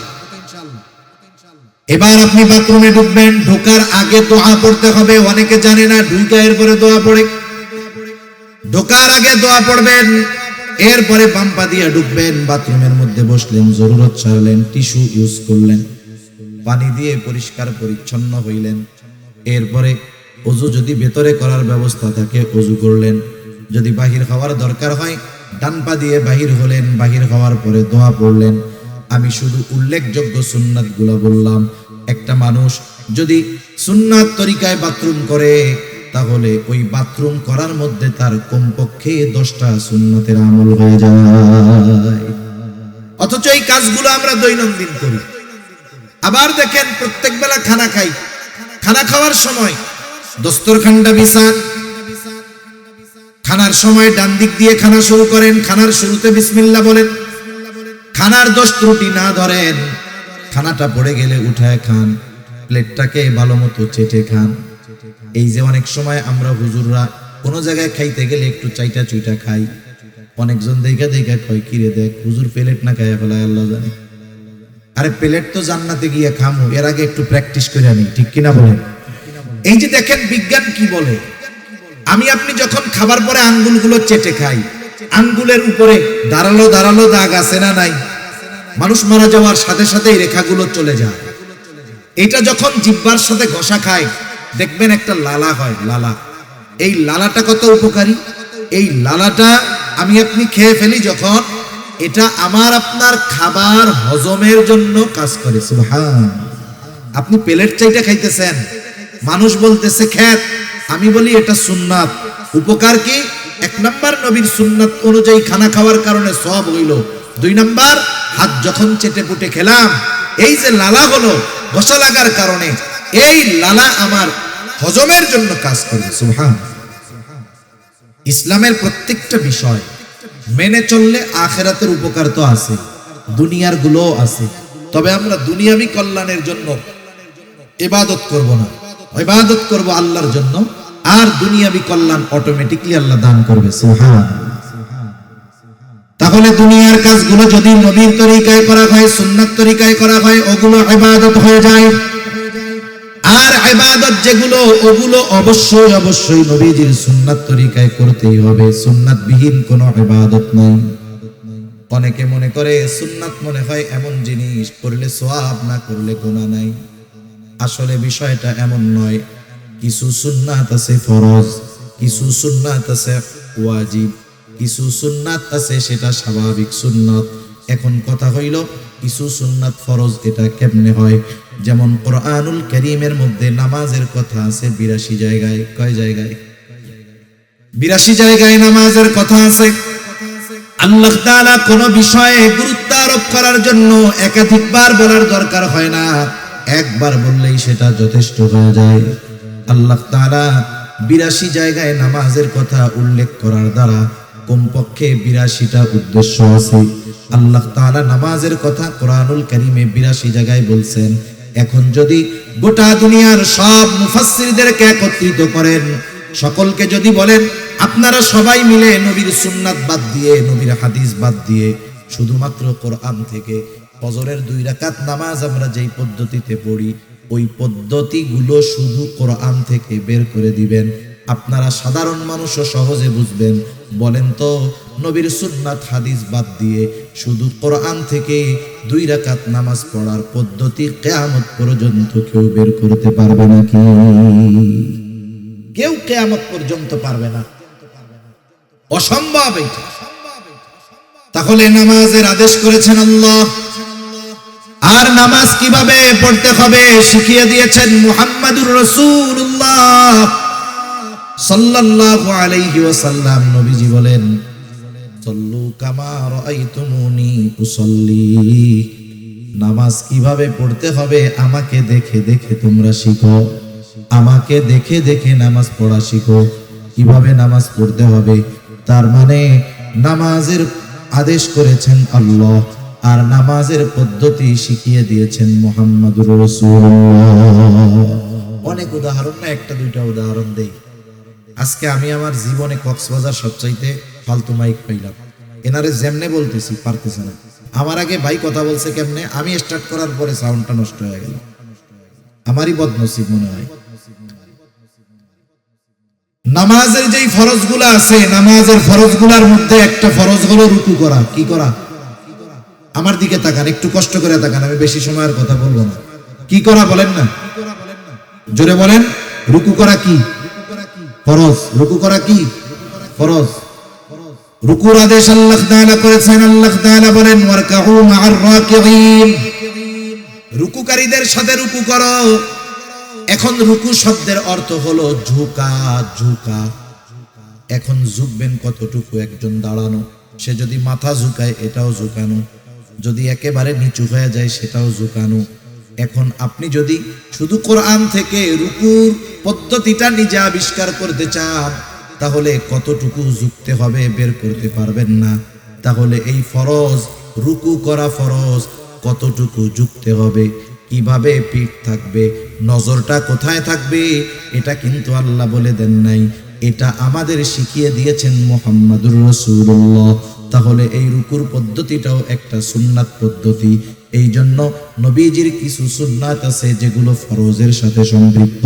এবার আপনি বাথরুমে ঢুকবেন, ঢোকার আগে দোয়া পড়তে হবে। অনেকে জানে না, ঢুকে এরপরে দোয়া পড়ে। ঢোকার আগে দোয়া পড়বেন, এরপরে বাম পা দিয়ে ঢুকবেন, বাথরুমের মধ্যে বসলেন, জরুরত ছাড়লেন, টিস্যু ইউজ করলেন, পানি দিয়ে পরিষ্কার পরিচ্ছন্ন হইলেন। এরপরে ওযু যদি ভেতরে করার ব্যবস্থা থাকে ওযু করলেন, যদি বাহির হওয়ার দরকার হয় ডান পা দিয়ে বাহির হলেন, বাহির হওয়ার পরে দোয়া পড়লেন। আমি শুধু উল্লেখযোগ্য সুন্নাতগুলো বললাম। একটা মানুষ যদি সুন্নাত তরিকায় বাথরুম করে তাহলে ওই বাথরুম করার মধ্যে তার কমপক্ষে 10টা সুন্নাতের আমল হয়ে যায়। অথচ এই কাজগুলো আমরা দৈনন্দিন করি। আবার দেখেন, প্রত্যেক বেলা খানা খাই, খানা খাওয়ার সময় দস্তরখানটা বিছান, খানার সময় ডান দিক দিয়ে খানা শুরু করেন, খানার শুরুতে বিসমিল্লাহ বলেন, খানার দোষ ত্রুটি না ধরেন, খানাটা পড়ে গেলে উঠায় খান, প্লেটটাকে ভালো মতো চেটে খান। এই যে অনেক সময় আমরা হুজুররা কোনো জায়গায় খাইতে গেলে একটু চাইটা চুইটা খাই, অনেকজন দেখা কয় কিরে দেখ হুজুর প্লেট না খাইয়া ফেলায় আল্লাহ জানে। আরে প্লেট তো জান্নাতে গিয়ে খামু, এর আগে একটু প্র্যাকটিস করে আনি, ঠিক কিনা বলেন? এই যে দেখেন বিজ্ঞান কি বলে, আমি আপনি যখন খাবার পরে আঙ্গুলগুলো চেটে খাই, আঙ্গুলের উপরে দাঁড়ালো দাঁড়ালো দাগ আছে না নাই? মানুষ মারা যাওয়ার সাথে সাথে এই রেখাগুলো চলে যায়। এটা যখন জিহ্বার সাথে ঘষা খায় দেখবেন একটা লালা হয়, লালা। এই লালাটা কত উপকারী! এই লালাটা আমি আপনি খেয়ে ফেলি যখন, এটা আমার আপনার খাবার হজমের জন্য কাজ করে। সুবহান। আপনি প্লেট চাইটা খাইতেছেন, মানুষ বলতেছে খেত, আমি বলি এটা সুন্নাত। উপকার কি? 1 নাম্বার নবীর সুন্নাত অনুযায়ী খানা খাওয়ার কারণে সওয়াব হইল। 2 নাম্বার, হাত যখন চেটে পুটে খেলাম, এই যে লালা হলো ঘষা লাগার কারণে, এই লালা আমার হজমের জন্য কাজ করবে। সুবহান। ইসলামের প্রত্যেকটা বিষয় মেনে চললে আখিরাতের উপকার তো আছে, দুনিয়ার গুলোও আছে। তবে আমরা দুনিয়াবি কল্যাণের জন্য ইবাদত করব না, ইবাদত করব আল্লাহর জন্য, আর দুনিয়াবি কল্যাণ অটোমেটিক্যালি আল্লাহ দান করবে। সুবহান। তাহলে দুনিয়ার কাজগুলো যদি নবীর তরিকায় করা হয়, সুন্নাত তরিকায় করা হয়, ওগুলো ইবাদত হয়ে যায়। আর ইবাদত যেগুলো, ওগুলো অবশ্যই অবশ্যই নবীজির সুন্নাত তরিকায় করতেই হবে। সুন্নাত বিহীন কোনো ইবাদত নাই। অনেকে মনে করে সুন্নাত মনে হয় এমন জিনিস, করলে সওয়াব না করলে গুনাহ নাই। আসলে বিষয়টা এমন নয়। কিছু সুন্নাত আছে ফরজ, কিছু সুন্নাত আছে ওয়াজিব, কিছু সুন্নাত আছে সেটা স্বাভাবিক সুন্নাত। এখন কথা হইল কিছু সুন্নাত ফরজ, এটা কেমনে হয়? যেমন কোরআনুল কারীমের মধ্যে নামাজের কথা আছে 82 জায়গায়। কয় জায়গায়? 82 জায়গায় নামাজের কথা আছে। আল্লাহ তাআলা কোন বিষয়ে গুরুত্ব আরোপ করার জন্য একাধিকবার বলার দরকার হয় না, একবার বললেই সেটা যথেষ্ট হয়ে যায়। আল্লাহ তাআলা 82 জায়গায় নামাজের কথা উল্লেখ করার দ্বারা কমপক্ষে 82টা উদ্দেশ্য আছে। আল্লাহ তাআলা নামাজের কথা কোরআনুল কারীমে 82 জায়গায় বলছেন। এখন যদি গোটা দুনিয়ার সব মুফাসসিরদেরকে একত্রিত করেন, সকলকে যদি বলেন আপনারা সবাই মিলে নবীর সুন্নাত বাদ দিয়ে, নবীর হাদিস বাদ দিয়ে শুধুমাত্র কোরআন থেকে ফজরের 2 রাকাত নামাজ আমরা যেই পদ্ধতিতে পড়ি, ওই পদ্ধতিগুলো শুধু কোরআন থেকে বের করে দিবেন, আপনারা সাধারণ মানুষও সহজে বুঝবেন। বলেন তো, নবীর সুন্নাত হাদিস বাদ দিয়ে শুধু কোরআন থেকে 2 রাকাত নামাজ পড়ার পদ্ধতি কিয়ামত পর্যন্ত কেউ বের করতে পারবে নাকি? কেউ কিয়ামত পর্যন্ত পারবে না, অসম্ভব এটা। তাহলে নামাজের আদেশ করেছেন আল্লাহ, আর নামাজ কিভাবে পড়তে হবে শিখিয়ে দিয়েছেন মুহাম্মাদুর রাসূলুল্লাহ সাল্লাল্লাহু আলাইহি ওয়াসাল্লাম। নবীজি বলেন, সাল্লু কামা রাআইতুমুনি উসাল্লি। নামাজ কিভাবে পড়তে হবে আমাকে দেখে দেখে তোমরা শিখো, আমাকে দেখে দেখে নামাজ পড়া শিখো। কিভাবে নামাজ পড়তে হবে, তার মানে নামাজের আদেশ করেছেন আল্লাহ, আর নামাজের পদ্ধতি শিখিয়ে দিয়েছেন মুহাম্মদুর রাসূলুল্লাহ। অনেক উদাহরণ না, একটা দুইটা উদাহরণ দেই। আজকে আমি আমার জীবনে কক্সবাজার সবচাইতে ফালতু মাইক পাইলাম, এনারে যেমনে বলতেছি পারতেছে না। আমার আগে ভাই কথা বলছে কেমনে, আমি স্টার্ট করার পরে সাউন্ডটা নষ্ট হয়ে গেল, আমারই বদনসিব মনে হয়। নামাজের যেই ফরজগুলো আছে, নামাজের ফরজগুলোর মধ্যে একটা ফরজ হলো রুকু করা। কি করা? আমার দিকে তাকান, একটু কষ্ট করে তাকান, আমি বেশি সময়ের কথা বলবো না। কি করা বলেন না, জোরে বলেন। রুকু করা কি ফরজ? রুকু করা কি ফরজ? রুকুর আদেশ আল্লাহ তাআলা করেছেন। আল্লাহ তাআলা বলেন ওয়ারকাউ মা'আর রাকিঈন, রুকুকারীদের সাথে রুকু করো। এখন রুকু শব্দের অর্থ হলো ঝুঁকা। ঝুঁকা, এখন ঝুঁকবেন কতটুকু? একজন দাঁড়ানো, সে যদি মাথা ঝুঁকায় এটাও ঝুঁকানো, যদি একেবারে নিচু হয়ে যায় সেটাও ঝুঁকানো। এখন আপনি যদি শুধু কোরআন থেকে রুকুর পদ্ধতিটা নিজে আবিষ্কার করতে চান, তাহলে কতটুকু ঝুঁকতে হবে বের করতে পারবেন না। তাহলে এই ফরজ, রুকু করা ফরজ, কতটুকু ঝুঁকতে হবে, কিভাবে পিঠ থাকবে, নজরটা কোথায় থাকবে, এটা কিন্তু আল্লাহ বলে দেন নাই, এটা আমাদের শিখিয়ে দিয়েছেন মুহাম্মদুর রাসূলুল্লাহ। তাহলে এই রুকুর পদ্ধতিটাও একটা সুন্নাত পদ্ধতি। এই জন্য নবীজির কিছু সুন্নাত আছে যেগুলো ফরজের সাথে সম্পৃক্ত,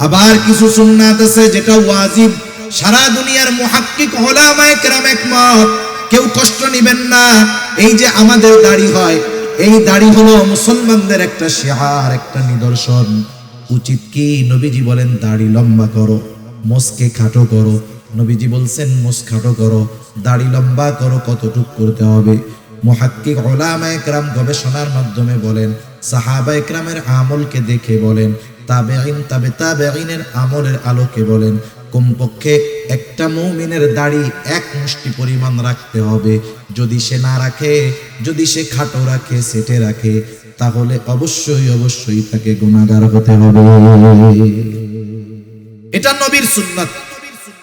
আবার কিছু সুন্নাত আছে যেটা ওয়াজিব। সারা দুনিয়ার মুহাক্কিক উলামায়ে কেরাম একমত, কেউ কষ্ট নেবেন না। এই যে আমাদের দাড়ি হয়, এই দাড়ি হলো মুসলমানদের একটা শিআর, একটা নিদর্শন। উচিত কি? নবীজি বলেন দাড়ি লম্বা করো, মোছকে খাটো করো। নবীজি বলছেন মোছ খাটো করো, দাড়ি লম্বা করো। কতটুক করতে হবে? মুহাক্কিক উলামায়ে কেরাম গবেষণার মাধ্যমে বলেন, সাহাবায়ে কেরামের আমলকে দেখে বলেন, তাবেঈন তাবে তাবেঈনের আমলের আলোকে বলেন, কমপক্ষে একটা মুমিনের দাড়ি এক মুষ্টি পরিমাণ রাখতে হবে। যদি সে না রাখে, যদি সে খাটো রাখে, সেটে রাখে, তাহলে অবশ্যই অবশ্যই তাকে গুনাহগার হতে হবে। এটা নবীর সুন্নাত।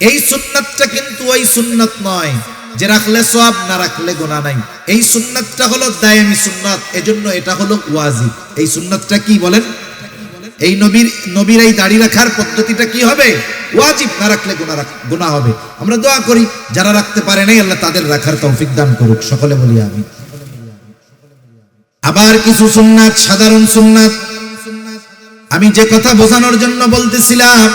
এই সুন্নাতটা কিন্তু ওই সুন্নাত নয় যে রাখলে সওয়াব, না রাখলে গুনাহ নাই। এই সুন্নাতটা হলো দায়েমি সুন্নাত, এজন্য এটা হলো ওয়াজিব। এই সুন্নাতটা কি বলেন? এই নবীর এই দাড়ি রাখার পদ্ধতিটা কি হবে? ওয়াজিব, না রাখলে গুনাহ হবে। আমরা দোয়া করি যারা রাখতে পারে নাই আল্লাহ তাদের রাখার তৌফিক দান করুক, সকলে বলি আমিন। আবার কিছু সুন্নাত, সাধারণ সুন্নাত, আমি যে কথা বোঝানোর জন্য বলতেছিলাম,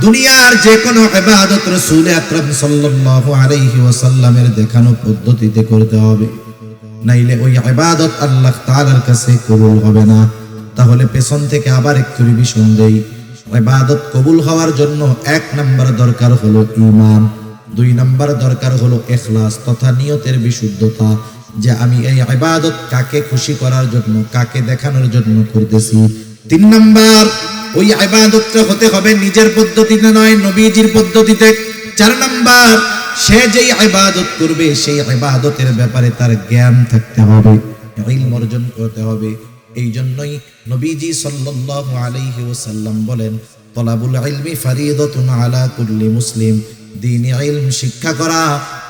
দুনিয়ার যে কোনো ইবাদত রাসূল আকরাম সাল্লাল্লাহু আলাইহি ওয়াসাল্লামের দেখানো পদ্ধতিতে করতে হবে, নাইলে ওই ইবাদত আল্লাহ তাআলার কাছে কবুল হবে না। তাহলে পেছন থেকে আবার একটু রিভিশন দেই। ইবাদত কবুল হওয়ার জন্য 1 নাম্বার দরকার হলো ঈমান, 2 নাম্বার দরকার হলো ইখলাস তথা নিয়তের বিশুদ্ধতা, যে আমি এই ইবাদত কাকে খুশি করার জন্য, কাকে দেখানোর জন্য করতেছি। 3 নাম্বার, ওই ইবাদতটা হতে হবে নিজের পদ্ধতিতে নয়, নবীজির পদ্ধতিতে। 4 নাম্বার, সে যেই ইবাদত করবে সেই ইবাদতের ব্যাপারে তার জ্ঞান থাকতে হবে, ইলম অর্জন করতে হবে। এই জন্যই নবীজি সাল্লাল্লাহু আলাইহি ওয়াসাল্লাম বলেন, তলাবুল ইলমি ফারিদাতুন আলা কুল্লি মুসলিম, দ্বীনি ইলম শিক্ষা করা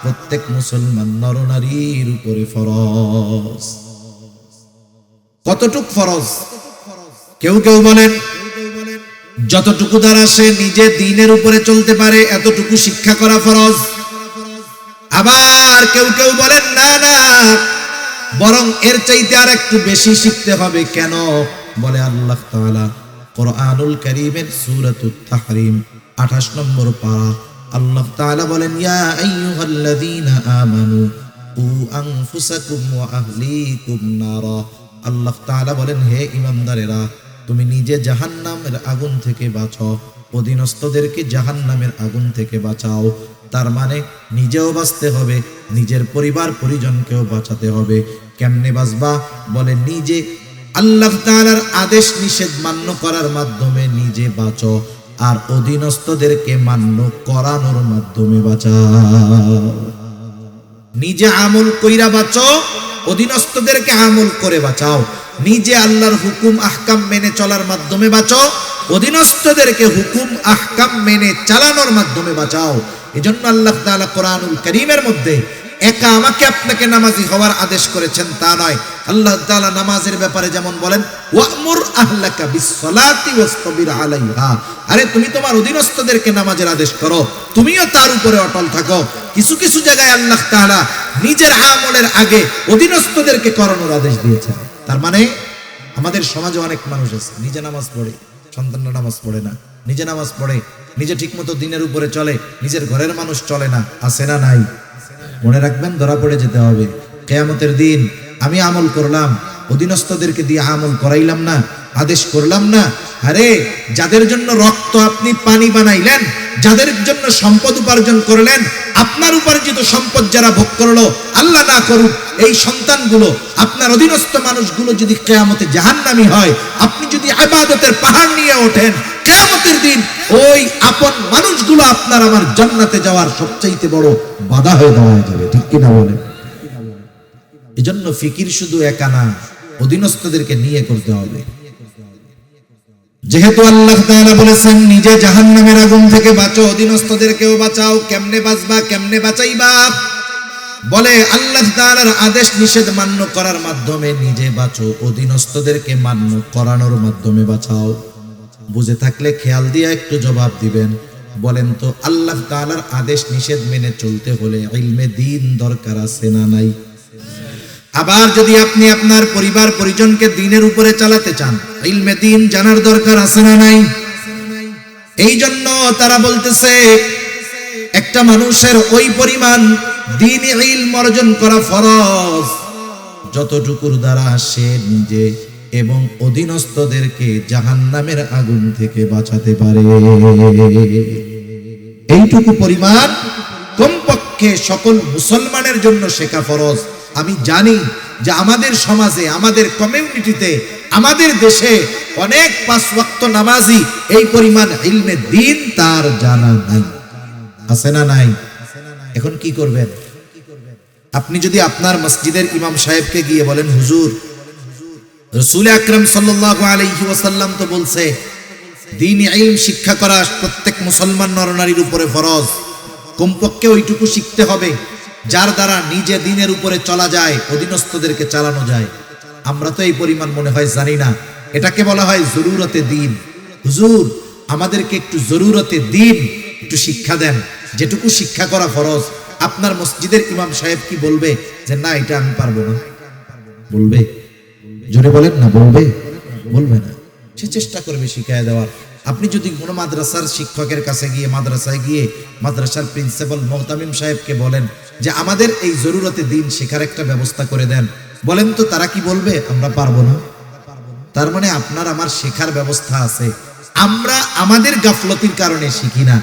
প্রত্যেক মুসলমান নরনারীর উপরে ফরজ। কতটুক ফরজ? কেউ কেউ বলেন যতটুকু দ্বারা সে নিজে দ্বীনের উপরে চলতে পারে এতটুকু শিক্ষা করা ফরজ। আবার কেউ কেউ বলেন না না, বরং এর চাইতে আর একটু বেশি শিখতে হবে। কেন? বলে আল্লাহ তাআলা কোরআনুল কারীমের সূরাতুত তাহরিম 28 নম্বর পারা, আল্লাহ তাআলা বলেন, ইয়া আইয়ুহাল্লাযীনা আমানু কু আনফুসাকুম ওয়া আহলিকুম নারা। আল্লাহ তাআলা বলেন, হে ঈমানদারেরা, তুমি নিজে জাহান্নামের আগুন থেকে বাঁচাও, অধীনস্থদেরকে জাহান্নামের আগুন থেকে বাঁচাও। তার মানে নিজেও বাঁচতে হবে, নিজের পরিবার পরিজনকেও বাঁচাতে হবে। কেমনে বাঁচবা? বলে নিজে আল্লাহ তাআলার আদেশ নিষেধ মান্য করার মাধ্যমে নিজে বাঁচো, আর অধীনস্থদেরকে মান্য করানোর মাধ্যমে বাঁচাও। নিজে আমল কইরা বাঁচো, অধীনস্থদেরকে আমল করে বাঁচাও। নিজে আল্লাহর হুকুম আহকাম মেনে চলার মাধ্যমে বাঁচো, অধীনস্থদেরকে হুকুম আহকাম মেনে চালানোর মাধ্যমে বাঁচাও। এজন্য আল্লাহ তাআলা কোরআনুল কারীমের মধ্যে একা আমাকে আপনাকে নামাজি হওয়ার আদেশ করেছেন তা নয়। আল্লাহ তাআলা নামাজের ব্যাপারে যেমন বলেন, ওয়ামুর আহলাকা বিসসালাতি ওয়াসতাবির আলাইহা, আরে তুমি তোমার অধীনস্থদেরকে নামাজের আদেশ করো, তুমিও তার উপরে অটল থাকো। কিছু কিছু জায়গায় আল্লাহ তাআলা নিজের আমলের আগে অধীনস্থদেরকে করানোর আদেশ দিয়েছেন। তার মানে আমাদের সমাজে অনেক মানুষ আছে নিজে নামাজ পড়ে, সন্তানরা নামাজ পড়ে না, নিজে নামাজ পড়ে, নিজে ঠিকমতো দিনের উপরে চলে, নিজের ঘরের মানুষ চলে না, আছে না নাই? মনে রাখবেন, ধরা পড়ে যেতে হবে কিয়ামতের দিন। আমি আমল করলাম, অধীনস্থদেরকে দিয়ে আমল করাইলাম না, আদেশ করলাম না। আরে যাদের জন্য রক্ত আপনি পানি বানাইলেন, যাদের জন্য সম্পদ উপার্জন করলেন, আপনার উপার্জিত সম্পদ যারা ভোগ করলো, আল্লাহ না করুক এই সন্তানগুলো, আপনার অধীনস্থ মানুষগুলো যদি কিয়ামতে জাহান্নামী হয়, আপনি যদি ইবাদতের পাহাড় নিয়ে ওঠেন, কিয়ামতের দিন ওই আপন মানুষগুলো আপনার আমার জান্নাতে যাওয়ার সবচাইতে বড় বাধা হয়ে দাঁড়ায় যাবে। ঠিক কি না বলেন? এজন্য ফিকির শুধু একা না, অধীনস্থদেরকে নিয়ে করতে হবে। যেহেতু আল্লাহ তাআলা বলেছেন নিজে জাহান্নামের আগুন থেকে বাঁচো, অধীনস্থদেরকেও বাঁচাও। কেমনে বাঁচবা, কেমনে বাঁচাইবা? বলে আল্লাহ তাআলার আদেশ নিষেধ মান্য করার মাধ্যমে নিজে বাঁচো, অধীনস্থদেরকে মান্য করানোর মাধ্যমে বাঁচাও। বুঝে থাকলে খেয়াল দিয়ে একটু জবাব দিবেন। বলেন তো, আল্লাহ তাআলার আদেশ নিষেধ মেনে চলতে হলে ইলমে দ্বীন দরকার আছে না নাই? আবার যদি আপনি আপনার পরিবার পরিজনকে দ্বীনের উপরে চালাতে চান, ইলমে দ্বীন জানার দরকার আছে না নাই? এই জন্য তারা বলতেছে একটা মানুষের ওই পরিমাণ দ্বীনি ইলম অর্জন করা ফরজ যতটুকুর দ্বারা সে নিজে এবং অধীনস্থদেরকে জাহান্নামের আগুন থেকে বাঁচাতে পারে। এইটুকু পরিমাণ কমপক্ষে সকল মুসলমানের জন্য শেখা ফরজ। আমি জানি যে আমাদের সমাজে, আমাদের কমিউনিটিতে, আমাদের দেশে অনেক পাঁচ ওয়াক্ত নামাজি এই পরিমাণ ইলমে দ্বীন তার জানা নাই। আছে না নাই? এখন কি করবেন? আপনি যদি আপনার মসজিদের ইমাম সাহেবকে গিয়ে বলেন, হুজুর, রাসূল আকরাম সাল্লাল্লাহু আলাইহি ওয়াসাল্লাম তো বলছে দ্বীনি ইলম শিক্ষা করা প্রত্যেক মুসলমান নরনারীর উপরে ফরজ, কমপক্ষে ওইটুকু শিখতে হবে যার দ্বারা নিজে দ্বীনের উপরে চলা যায়, অধীনস্থদেরকে চালানো যায়। আমরা তো এই পরিমাণ মনে হয় জানি না। এটাকে বলা হয় জরুরতে দ্বীন। হুজুর, আমাদেরকে একটু জরুরতে দ্বীন একটু শিক্ষা দেন, যেটুকু শিক্ষা করা ফরজ। আপনার মসজিদের ইমাম সাহেব কি বলবে যে না এটা আমি পারবো না? বলবে? জোরে বলেন না, বলবে? বলবে না। সে চেষ্টা করবে শিখায় দেওয়ার। আপনি যদি কোনো মাদ্রাসার শিক্ষকের কাছে গিয়ে, মাদ্রাসায় গিয়ে মাদ্রাসার প্রিন্সিপাল মুহতামিম সাহেবকে বলেন যে আমাদের এই জরুরতে দ্বীন শেখার একটা ব্যবস্থা করে দেন, বলেন তো তারা কি বলবে? আমরা পারবো না। তার মানে আপনার আমার শেখার ব্যবস্থা আছে, আমরা আমাদের গাফলতির কারণে শিখি না।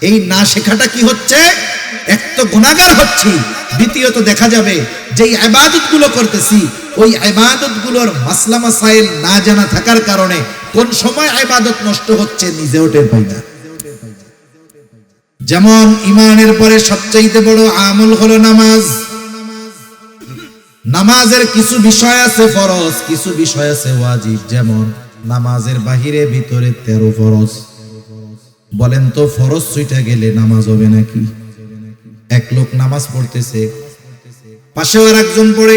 এই না শেখাটা কি হচ্ছে? এক তো গুনাহগার হচ্ছি, দ্বিতীয়ত দেখা যাবে যে ইবাদত গুলো করতেছি, ওই ইবাদত গুলোর মাসলা মাসাইল না জানা থাকার কারণে কোন সময় ইবাদত নষ্ট হচ্ছে নিজেও টের পাই না। যেমন ঈমানের পরে সবচেয়ে বড় আমল হলো নামাজ। নামাজের কিছু বিষয় আছে ফরজ, কিছু বিষয় আছে ওয়াজিব। যেমন নামাজের বাহিরে ভিতরে 13 ফরজ। বলেন তো ফরজ ছুটে গেলে নামাজ হবে নাকি? এক লোক নামাজ পড়তেছে, পাশে আর একজন পড়ে,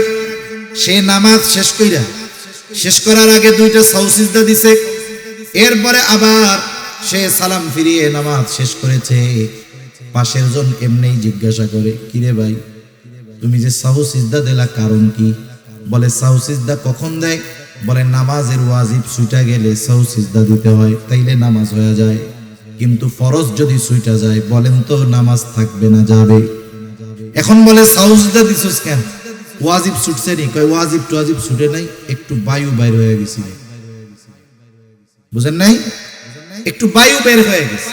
সে নামাজ শেষ করার আগে 2টা সাহু সিজদা দিছে, এরপরে আবার সে সালাম ফিরিয়ে নামাজ শেষ করেছে। পাশের জন এমনি জিজ্ঞাসা করে, কিরে ভাই, তুমি যে সাহু সিজদা দিলা কারণ কি? বলে সাহু সিজদা কখন দেয়? বলে নামাজের ওয়াজিব ছুটা গেলে সাহু সিজদা দিতে হয়, তাইলে নামাজ হয়ে যায়। কিন্তু ফরজ যদি ছুটা যায়, বলেন তো নামাজ থাকবে না যাবে? এখন বলে সাহু সিজদা দিছস কেন? ওয়াজিব ছুটছে নি? কয় ওয়াজিব টুয়াজিব ছুটে নাই, একটু বায়ু বাইর হয়ে গেছিল। বুঝেন নাই? একটু বায়ু বের হয়ে গেছে,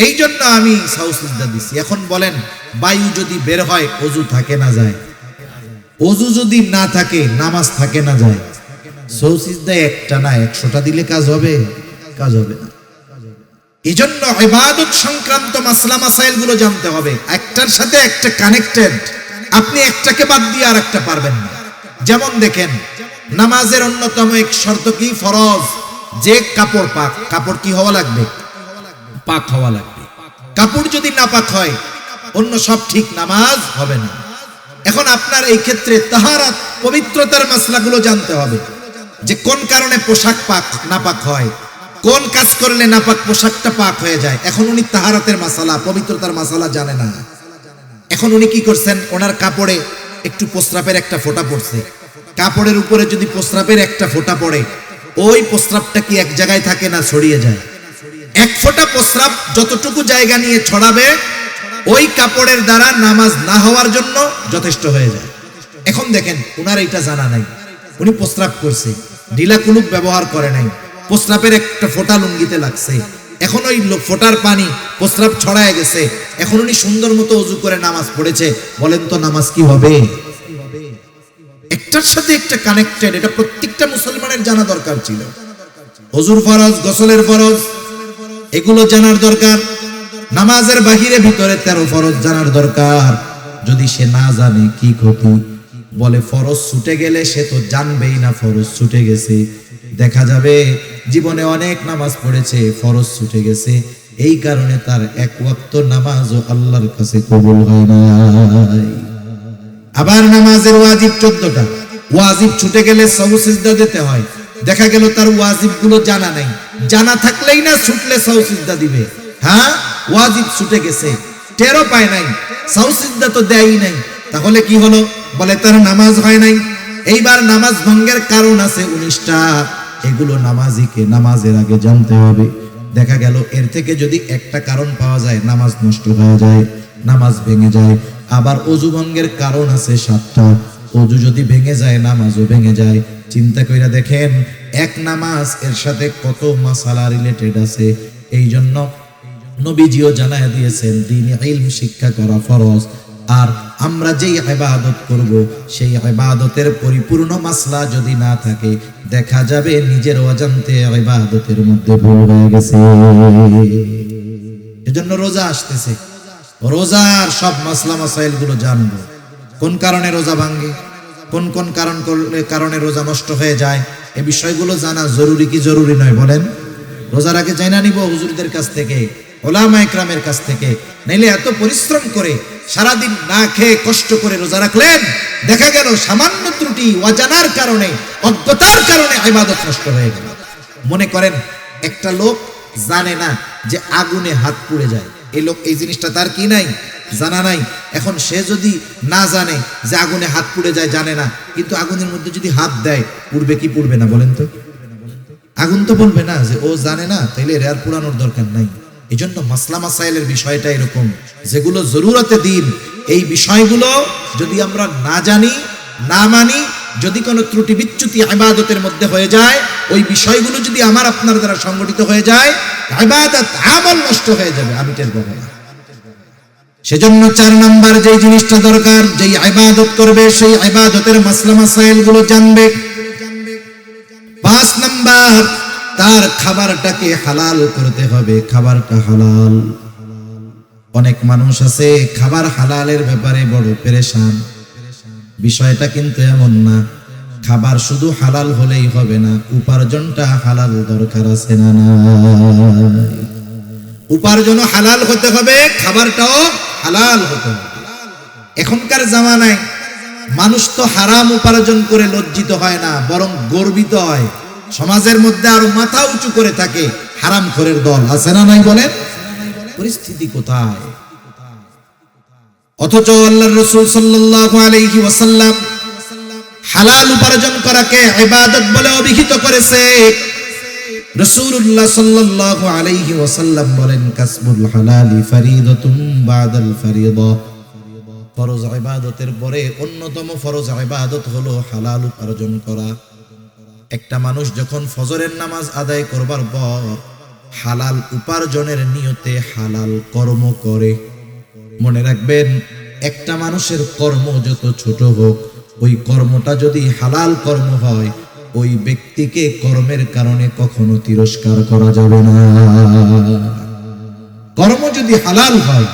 এই জন্য আমি সাহু সিজদা দিছি। এখন বলেন বায়ু যদি বের হয় ওযু থাকে না যায়? ওযু যদি না থাকে নামাজ থাকে না যায়? সাহু সিজদা একটা না 100টা দিলে কাজ হবে? কাজ হবে না। এই জন্য ইবাদত সংক্রান্ত মাসলা মাসাইল গুলো জানতে হবে, একটার সাথে একটা কানেক্টেড। আপনি একটাকে বাদ দিয়ে আর একটা পারবেন না। যেমন দেখেন, নামাজের অন্যতম এক শর্ত কি? ফরজ যে কাপড় পাক, কাপড় কি হওয়া লাগবে? পাক হওয়া লাগবে। কাপড় যদি না পাক হয় অন্য সব ঠিক, নামাজ হবে না। এখন আপনার এই ক্ষেত্রে তাহারাত পবিত্রতার মাসলাগুলো জানতে হবে, যে কোন কারণে পোশাক পাক নাপাক হয়, কোন কাজ করলে নাপাক পোশাকটা পাক হয়ে যায়। এখন উনি তাহারাতের মাসালা, পবিত্রতার মাসালা জানে না। এখন উনি কি করছেন, ওনার কাপড়ে একটু প্রস্রাবের একটা ফোঁটা পড়ছে, কাপড়ের উপরে যদি প্রস্রাবের একটা ফোঁটা পড়ে, ওই প্রস্রাবটা কি এক জায়গায় থাকে না ছড়িয়ে যায়? এক ফোঁটা প্রস্রাব যতটুকু জায়গা নিয়ে ছড়াবে, ওই কাপড়ের দ্বারা নামাজ না হওয়ার জন্য যথেষ্ট হয়ে যায়। এখন দেখেন, উনার এটা জানা নাই, উনি প্রস্রাব করছে, ঢিলা কুলুপ ব্যবহার করে নাই, প্রস্রাবের একটা ফোঁটা লুঙ্গিতে লাগছে, এখন ওই ফোঁটার পানি প্রস্রাব ছড়ায় গেছে, এখন উনি সুন্দর মতো ওযু করে নামাজ পড়েছে, বলেন তো নামাজ কি হবে? একটার সাথে একটা কানেক্টেড, এটা প্রত্যেকটা মুসলমানের জানা দরকার ছিল। ওযুর ফরজ, গোসলের ফরজ, এগুলো জানার দরকার। নামাজের বাহিরে ভিতরে 13 ফরজ জানার দরকার। যদি সে না জানে কি ক্ষতি? বলে ফরজ ছুটে গেলে সে তো জানবেই না ফরজ ছুটে গেছে। দেখা যাবে জীবনে অনেক নামাজ পড়েছে, ফরজ ছুটে গেছে, এই কারণে তার এক ওয়াক্ত নামাজও আল্লাহর কাছে কবুল হয় নাই। আবার নামাজের ওয়াজিব 14টা, ওয়াজিব ছুটে গেলে সাহু সিজদা দিতে হয়। দেখা গেল তার ওয়াজিব গুলো জানা নাই, জানা থাকলেই না ছুটলে সাহু সিজদা দিবে। হ্যাঁ, ওয়াজিব ছুটে গেছে, টেরও পায় নাই, সাহু সিজদা তো দেয়ই নাই, তাহলে কি হলো? বলে তার নামাজ হয় নাই। এইবার নামাজ ভঙ্গের কারণ আছে 19টা, এগুলো নামাজিকে নামাজের আগে জানতে হবে। দেখা গেল এর থেকে যদি একটা কারণ পাওয়া যায়, নামাজ নষ্ট হয়ে যায়, নামাজ ভেঙে যায়। আবার ওযু ভঙ্গের কারণ আছে 7টা, ওযু যদি ভেঙে যায় নামাজও ভেঙে যায়। চিন্তা কইরা দেখেন, এক নামাজ এর সাথে কত মাসালা রিলেটেড আছে। এই জন্য নবীজিও জানায় দিয়েছেন, দ্বীনি ইলম শিক্ষা করা ফরজ। আর আমরা যেই ইবাদত করব, সেই ইবাদতের পরিপূর্ণ মাসলা যদি না থাকে, দেখা যাবে নিজের অজান্তে ইবাদতের মধ্যে ভুল হয়ে গেছে। এজন্য রোজা আসতেছে, রোজার সব মাসলা মাসাইল গুলো জানবো। কোন কারণে রোজা ভাঙে, কোন কোন কারণে রোজা নষ্ট হয়ে যায়, এই বিষয়গুলো জানা জরুরি কি জরুরি নয় বলেন? রোজার আগে জানা নিব হুজুরদের কাছ থেকে, ওলামা ইকরামের কাছ থেকে। নাইলে এত পরিশ্রম করে সারাদিন না খেয়ে কষ্ট করে রোজা রাখলেন, দেখা গেল সামান্য ত্রুটি, অজানার কারণে, অজ্ঞতার কারণে ইবাদত নষ্ট হয়ে গেল। মনে করেন একটা লোক জানে না যে আগুনে হাত পুড়ে যায়, এই লোক এই জিনিসটা তার কি নাই, জানা নাই। এখন সে যদি না জানে যে আগুনে হাত পুড়ে যায়, জানে না, কিন্তু আগুনের মধ্যে যদি হাত দেয়, পুড়বে কি পুড়বে না বলেন তো? আগুন তো বলবে না যে ও জানে না, তাইলে এর আর পুরানোর দরকার নাই। এই জন্য মাসলা মাসাইলের বিষয়টা এরকম, যেগুলো জরুরতে দিন, এই বিষয়গুলো যদি আমরা না জানি, না মানি, যদি কোনো ত্রুটি বিচ্যুতি ইবাদতের মধ্যে হয়ে যায়, ওই বিষয়গুলো যদি আমার আপনার দ্বারা সংগঠিত হয়ে যায়, ইবাদত আমল নষ্ট হয়ে যাবে, আমি টের পাবো না। সেজন্য 4 নাম্বার যেই জিনিসটা দরকার, যেই ইবাদত করবে সেই ইবাদতের মাসলা মাসাইল গুলো জানবে। 5 নাম্বার, তার খাবারটাকে হালাল করতে হবে, খাবারটা হালাল। অনেক মানুষ আছে খাবার হালালের ব্যাপারে বড় পেরেশান। বিষয়টা কিন্তু এমন না, খাবার শুধু হালাল হলেই হবে না, উপার্জনটা হালাল দরকার আছে না? উপার্জনও হালাল হতে হবে, খাবারটাও হালাল হতে হবে। এখনকার জামানায় মানুষ তো হারাম উপার্জন করে লজ্জিত হয় না, বরং গর্বিত হয়। সমাজের মধ্যে আরো মাথা উঁচু করে থাকে হারামখোরের দল, আছে না নাই বলেন? পরিস্থিতি কোথায়? অথচ আল্লাহর রাসূল সাল্লাল্লাহু আলাইহি ওয়াসাল্লাম হালাল উপার্জন করাকে ইবাদত বলে অভিহিত করেছে। রাসূলুল্লাহ সাল্লাল্লাহু আলাইহি ওয়াসাল্লাম বলেন, কাসবুল হালালি ফরিদাতুম বাদাল ফরিদা। ফরজ ইবাদতের পরে অন্যতম ফরজ ইবাদত হলো হালাল উপার্জন করা। একটা মানুষ যখন ফজরের নামাজ আদায় করবার পর হালাল উপার্জনের নিয়তে হালাল কর্ম করে, মনে রাখবেন একটা মানুষের কর্ম যত ছোট হোক, ওই কর্মটা যদি হালাল কর্ম হয়, ওই ব্যক্তিকে কর্মের কারণে কখনো তিরস্কার করা যাবে না। কর্ম যদি হালাল হয়,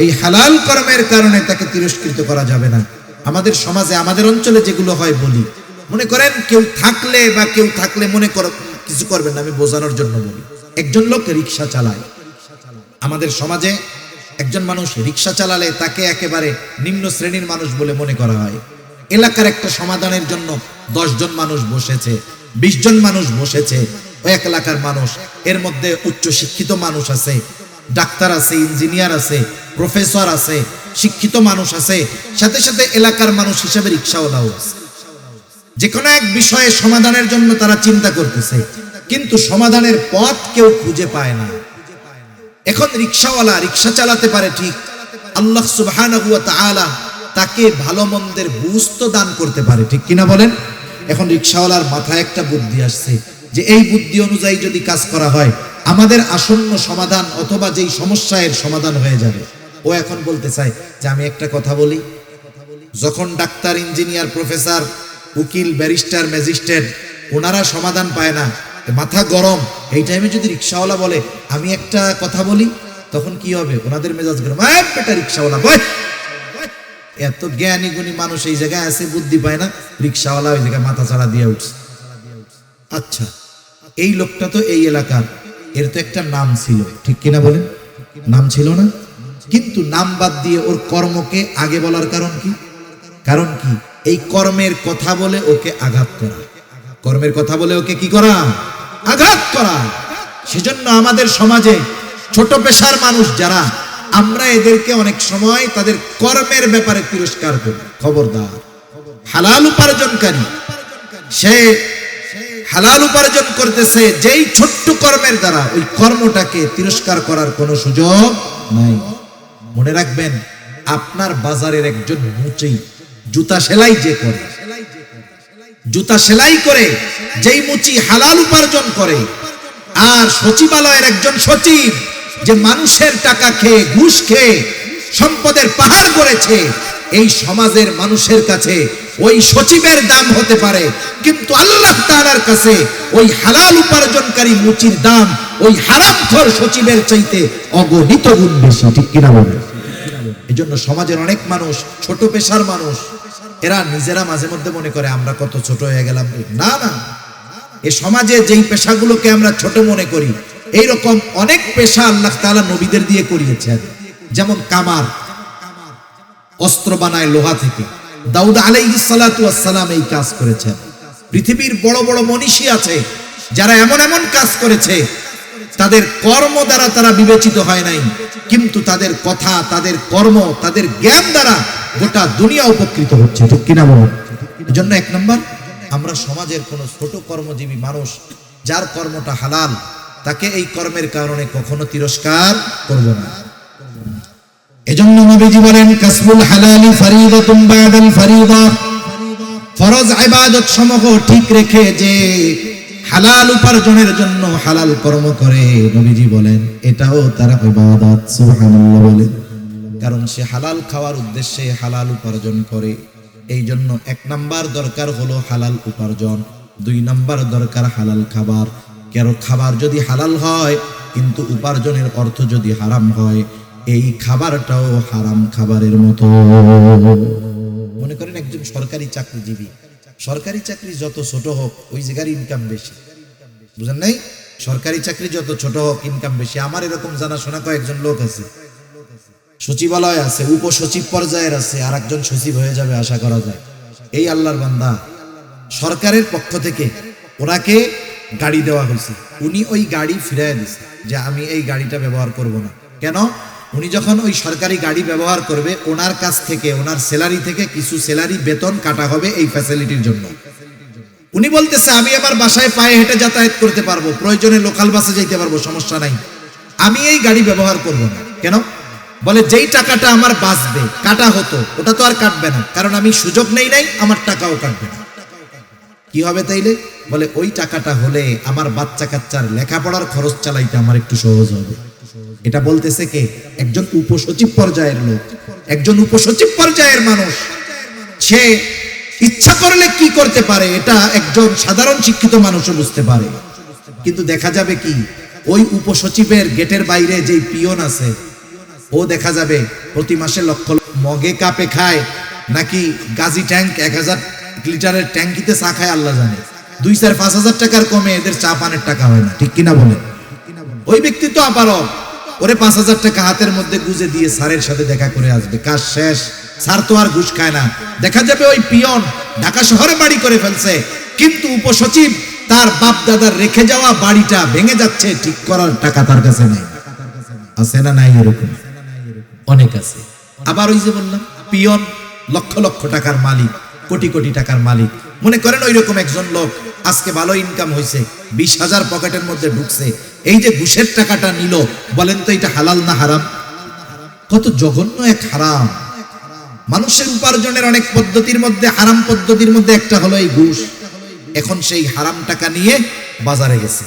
এই হালাল কর্মের কারণে তাকে তিরস্কৃত করা যাবে না। আমাদের সমাজে, আমাদের অঞ্চলে যেগুলো হয় বলি, মনে করেন কেউ থাকলে মনে করো কিছু করবেন না, আমি বোঝানোর জন্য বলি। একজন লোক রিক্সা চালায়, আমাদের সমাজে একজন মানুষ রিক্সা চালালে তাকে একেবারে নিম্ন শ্রেণীর মানুষ বলে মনে করা হয়। এলাকার একটা সমাধানের জন্য 10 জন মানুষ বসেছে, 20 জন মানুষ বসেছে, ওই এক এলাকার মানুষ, এর মধ্যে উচ্চ শিক্ষিত মানুষ আছে, ডাক্তার আছে, ইঞ্জিনিয়ার আছে, প্রফেসর আছে, শিক্ষিত মানুষ আছে, সাথে সাথে এলাকার মানুষ হিসেবে রিক্সাওয়ালাও আছে। যে কোনো এক বিষয়ে সমাধানের জন্য তারা চিন্তা করতেছে, কিন্তু সমাধানের পথ কেউ খুঁজে পায় না। এখন রিক্সাওয়ালা রিক্সা চালাতে পারে ঠিক, আল্লাহ সুবহানাহু ওয়া তাআলা তাকে ভালো মন্দের বুঝ তো দান করতে পারে, ঠিক কিনা বলেন? এখন রিক্সাওয়ালার মাথায় একটা বুদ্ধি আসছে যে এই বুদ্ধি অনুযায়ী যদি কাজ করা হয় আমাদের আসন্ন সমাধান অথবা যেই সমস্যার সমাধান হয়ে যাবে। ও এখন বলতে চায় যে আমি একটা কথা বলি, যখন ডাক্তার, ইঞ্জিনিয়ার, প্রফেসর, উকিল, ব্যারিস্টার, ম্যাজিস্ট্রেট ওনারা সমাধান পায় না, মাথা গরম, এই টাইমে যদি রিক্সাওয়ালা বলে আমি একটা কথা বলি, তখন কি হবে? ওনাদের মেজাজ গরম, বেটা রিক্সাওয়ালা বল। এত জ্ঞানী গুণী মানুষ এই জায়গায় আছে, বুদ্ধি পায় না, রিক্সাওয়ালা ওই জায়গায় মাথা চাড়া দিয়ে উঠছে। আচ্ছা, এই লোকটা তো এই এলাকার, এর তো একটা নাম ছিল, ঠিক কিনা বলেন? নাম ছিল না? কিন্তু নাম বাদ দিয়ে ওর কর্মকে আগে বলার কারণ কি? কারণ কি? এই কর্মের কথা বলে ওকে আঘাত করা, কর্মের কথা বলে ওকে কি করা? আঘাত করা। সেজন্য আমাদের সমাজে ছোট পেশার মানুষ যারা, আমরা এদেরকে অনেক সময় তাদের কর্মের ব্যাপারে তিরস্কার করি। খবরদার, হালাল উপার্জনকারী, সে হালাল উপার্জন করতেছে, যেই ছোট্ট কর্মের দ্বারা ওই কর্মটাকে তিরস্কার করার কোনো সুযোগ নাই। মনে রাখবেন, আপনার বাজারের একজন মুচি জুতা সেলাই যে করে, জুতা সেলাই করে যেই মুচি হালাল উপার্জন করে, আর সচিবালয়ের একজন সচিব যে মানুষের টাকা খেয়ে, ঘুষ খেয়ে সম্পদের পাহাড় গড়েছে, এই সমাজের মানুষের কাছে ওই সচিবের দাম হতে পারে, কিন্তু আল্লাহ তাআলার কাছে ওই হালাল উপার্জনকারী মুচির দাম ওই হারামখোর সচিবের চাইতে অগণিত গুণ বেশি, ঠিক কিনা বলেন? এজন্য সমাজের অনেক মানুষ, ছোট পেশার মানুষ, এরা নিজেরা মাঝে মধ্যে মনে করে আমরা কত ছোট হয়ে গেলাম। না না, এই সমাজে যেই পেশাগুলোকে আমরা ছোট মনে করি, এইরকম অনেক পেশা আল্লাহ তাআলা নবীদের দিয়ে করিয়েছেন। যেমন কামার, অস্ত্র বানায় লোহা থেকে, দাউদ আলাইহিস সালাতু ওয়াস সালাম এই কাজ করেছেন। পৃথিবীর বড় বড় মনীষী আছে যারা এমন এমন কাজ করেছে, তাদের কর্ম দ্বারা তারা বিবেচিত হয় নাই, কিন্তু তাদের কথা, তাদের কর্ম, তাদের জ্ঞান দ্বারা গোটা দুনিয়া উপকৃত হচ্ছে, ঠিক কিনা বলুন? এজন্য এক নম্বর, আমরা সমাজের কোন ছোট কর্মজীবী মানুষ যার কর্মটা হালাল, তাকে এই কর্মের কারণে কখনো তিরস্কার করব না। এজন্য নবীজি বলেন, কাসবুল হালালি ফরিদাতুন বাদাল ফরিদা, ফরজ ইবাদত সমূহ ঠিক রেখে যে হালাল উপার্জনের জন্য হালাল কর্ম করে, নবীজি বলেন এটাও তার ইবাদত। সুবহানাল্লাহ বলেন, কারণ সে হালাল খাওয়ার উদ্দেশ্যে হালাল উপার্জন করে। এই জন্য 1 নাম্বার দরকার হলো হালাল উপার্জন, 2 নাম্বার দরকার হালাল খাবার। কারো খাবার যদি হালাল হয় কিন্তু উপার্জনের অর্থ যদি হারাম হয়, এই খাবারটাও হারাম খাবারের মতো। মনে করেন একজন সরকারি চাকরিজীবী, সরকারি চাকরি যত ছোট হোক ওই জায়গার ইনকাম বেশি, বুঝেন নাই? সরকারি চাকরি যত ছোট হোক ইনকাম বেশি। আমার এরকম জানাশোনা কয়েকজন লোক আছে, সচিবালয় আছে, উপসচিব পর্যায়ের আছে, আর একজন সচিব হয়ে যাবে আশা করা যায়। এই আল্লাহর বান্দা, সরকারের পক্ষ থেকে ওনাকে গাড়ি দেওয়া হয়েছে, উনি ওই গাড়ি ফিরাইয়া দিচ্ছে যে আমি এই গাড়িটা ব্যবহার করব না। কেন? উনি যখন ওই সরকারি গাড়ি ব্যবহার করবে, ওনার কাছ থেকে, ওনার স্যালারি থেকে কিছু স্যালারি বেতন কাটা হবে এই ফ্যাসিলিটির জন্য। উনি বলতেছে আমি আমার বাসায় পায়ে হেঁটে যাতায়াত করতে পারবো, প্রয়োজনে লোকাল বাসে যেতে পারবো, সমস্যা নাই, আমি এই গাড়ি ব্যবহার করব না। কেন? বলে যেই টাকাটা আমার বাঁচবে, কাটা হতো, ওটা তো আর কাটবে না, কারণ আমি সুযোগ নেই নাই, আমার টাকাও কাটবে না। কি হবে তাইলে? বলে ওই টাকাটা হলে আমার বাচ্চা কাচ্চার লেখাপড়ার খরচ চালাইতে আমার একটু সহজ হবে। এটা বলতেছে কে? একজন উপসচিব পর্যায়ের লোক, একজন উপসচিব পর্যায়ের মানুষ। সে ইচ্ছা করলে কি করতে পারে এটা একজন সাধারণ শিক্ষিত মানুষও বুঝতে পারে। কিন্তু দেখা যাবে কি, ওই উপসচিবের গেটের বাইরে যেই পিয়ন আছে, ও দেখা যাবে প্রতি মাসে লক্ষ মগে কাপে খায়, নাকি গাজী ট্যাঙ্ক 1000 লিটারের ট্যাঙ্কিতে চা খায় আল্লাহ জানে। 2-4-5 হাজার টাকার কমে এদের চা পানের টাকা হয় না, ঠিক কিনা বলে? ওই ব্যক্তি তো আবারও ওরে 5,000 টাকা হাতের মধ্যে গুজে দিয়ে স্যারের সাথে দেখা করে আসবে, কাজ শেষ। স্যার তো আর ঘুষ খায় না। দেখা যাবে ওই পিয়ন ঢাকা শহরে বাড়ি করে ফেলছে, কিন্তু উপসচিব তার বাপ দাদার রেখে যাওয়া বাড়িটা ভেঙে যাচ্ছে, ঠিক করার টাকা তার কাছে নেই। আছে না নাই? এরকম অনেক আছে। আবার ওই যে বললাম পিয়ন লক্ষ লক্ষ টাকার মালিক, কোটি কোটি টাকার মালিক। মনে করেন ওই রকম একজন লোক আজকে ভালো ইনকাম হয়েছে, 20,000 পকেটের মধ্যে ঢুকছে। এই যে ঘুষের টাকাটা নিল, বলেন তো এটা হালাল না হারাম? কত জঘন্য এক হারাম। মানুষের উপার্জনের অনেক পদ্ধতির মধ্যে হারাম পদ্ধতির মধ্যে একটা হলো এই ঘুষ। এখন সেই হারাম টাকা নিয়ে বাজারে গেছে।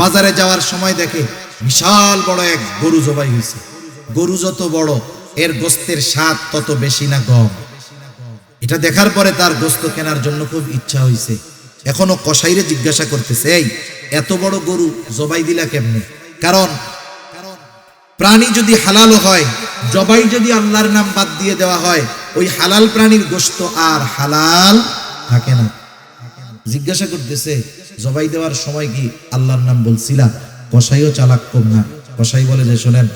বাজারে যাওয়ার সময় দেখে বিশাল বড় এক গরু জবাই হয়েছে। গরু যত বড়, এর গোস্তের স্বাদ তত বেশি না কম। এটা দেখার পরে তার গোস্ত কেনার জন্য খুব ইচ্ছা হয়েছে। এখনো কসাইরে জিজ্ঞাসা করতেছে, এই এত বড় গরু জবাই দিলা কেমনে? কারণ প্রাণী যদি হালাল হয়, জবাই যদি আল্লাহর নাম বাদ দিয়ে দেওয়া হয়, ওই হালাল প্রাণীর গোস্ত আর হালাল থাকে না। জিজ্ঞাসা করতেছে, জবাই দেওয়ার সময় কি আল্লাহর নাম বলছিলা? কসাইও চালাক কম না। কসাই বলে যে, শোনেন,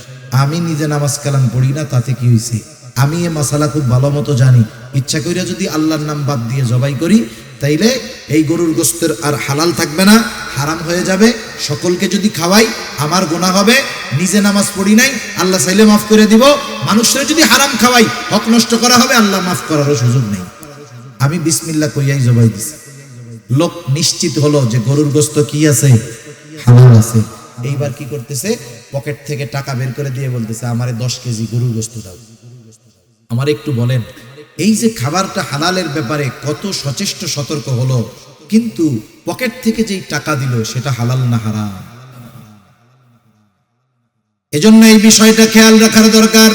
আমি নিজে নামাজ কালাম পড়ি না, তাতে কি হয়েছে? আমি এ মাসালা খুব ভালো মতো জানি। ইচ্ছা কইরা যদি আল্লাহর নাম বাদ দিয়ে জবাই করি, তাইলে এই গরুর গোস্তের আর হালাল থাকবে না, হারাম হয়ে যাবে। সকলকে যদি খাওয়াই আমার গুনাহ হবে। নিজে নামাজ পড়ি নাই, আল্লাহ চাইলে মাফ করে দিব। মানুষরা যদি হারাম খাওয়াই, হক নষ্ট করা হবে, আল্লাহ মাফ করারও সুযোগ নেই। আমি বিসমিল্লাহ কইয়াই জবাই দিছি। লোক নিশ্চিত হলো যে গরুর গোস্ত কি আছে? হালাল আছে। এইবার কি করতেছে? পকেট থেকে টাকা বের করে দিয়ে বলতেছে, আমারে 10 কেজি গরুর গোস্ত দাও। আমার একটু বলেন, এই যে খাবারটা হালালের ব্যাপারে কত সচেষ্ট সতর্ক হলো, কিন্তু পকেট থেকে যেই টাকা দিল সেটা হালাল না হারাম? এজন্য এই বিষয়টা খেয়াল রাখার দরকার।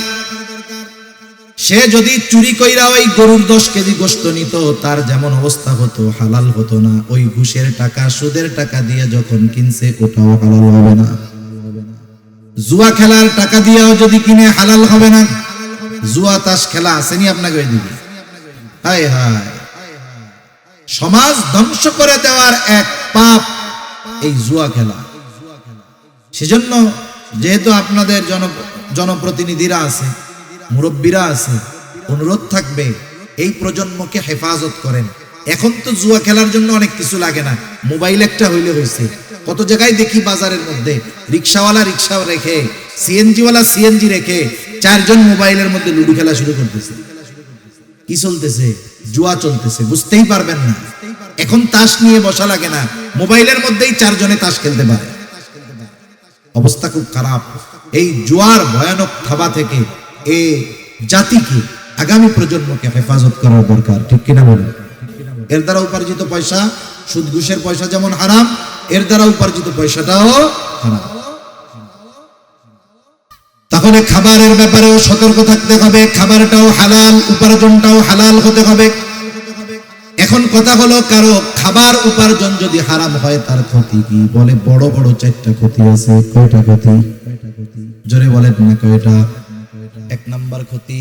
সে যদি চুরি কইরা ওই গরুর 10 কেজি গোস্ত নিত, তার যেমন অবস্থা হতো, হালাল হতো না। ওই ঘুষের টাকা, সুদের টাকা দিয়ে যখন কিনছে, ওটাও হালাল হবে না। জুয়া খেলার টাকা দিয়েও যদি কিনে, হালাল হবে না। জুয়া তাস খেলা আসেনি আপনাকে ওইদিকে? হায় হায়, সমাজ ধ্বংস করে দেওয়ার এক পাপ এই জুয়া খেলা। সেজন্য যেহেতু আপনাদের জনপ্রতিনিধিরা আছে, মুরব্বীরা আছে, অনুরোধ থাকবে এই প্রজন্মকে হেফাজত করেন। এখন তো জুয়া খেলার জন্য অনেক কিছু লাগে না, মোবাইল একটা হইলে হয়েছে। কত জায়গায় দেখি বাজারের মধ্যে রিক্সাওয়ালা রিক্সা রেখে, সিএনজিওয়ালা সিএনজি রেখে 4 জন মোবাইলের মধ্যে লুডো খেলা শুরু করতেছে। কি চলতেছে? জুয়া চলতেছে, বুঝতেই পারবেন না। এখন তাস নিয়ে বসা লাগে না, মোবাইলের মধ্যেই 4 জনে তাস খেলতে পারে। অবস্থা খুব খারাপ। এই জুয়ার ভয়ানক থাবা থেকে এই জাতিকে, আগামী প্রজন্মকে হেফাজত করার দরকার, ঠিক কিনা বলেন? এর দ্বারা উপার্জিত পয়সা, সুদ ঘুষের পয়সা যেমন হারাম, এর দ্বারা উপার্জিত পয়সাটাও হারাম। তাহলে খাবারের ব্যাপারেও সতর্ক থাকতে হবে। খাবারটাও হালাল, উপার্জনটাও হালাল হতে হবে। এখন কথা হলো, কারো খাবার উপার্জন যদি হারাম হয়, তার ক্ষতি কি? বলে বড় বড় 4টা ক্ষতি আছে। কয়টা ক্ষতি? জোরে বলেন না কয়টা? 1 নাম্বার ক্ষতি,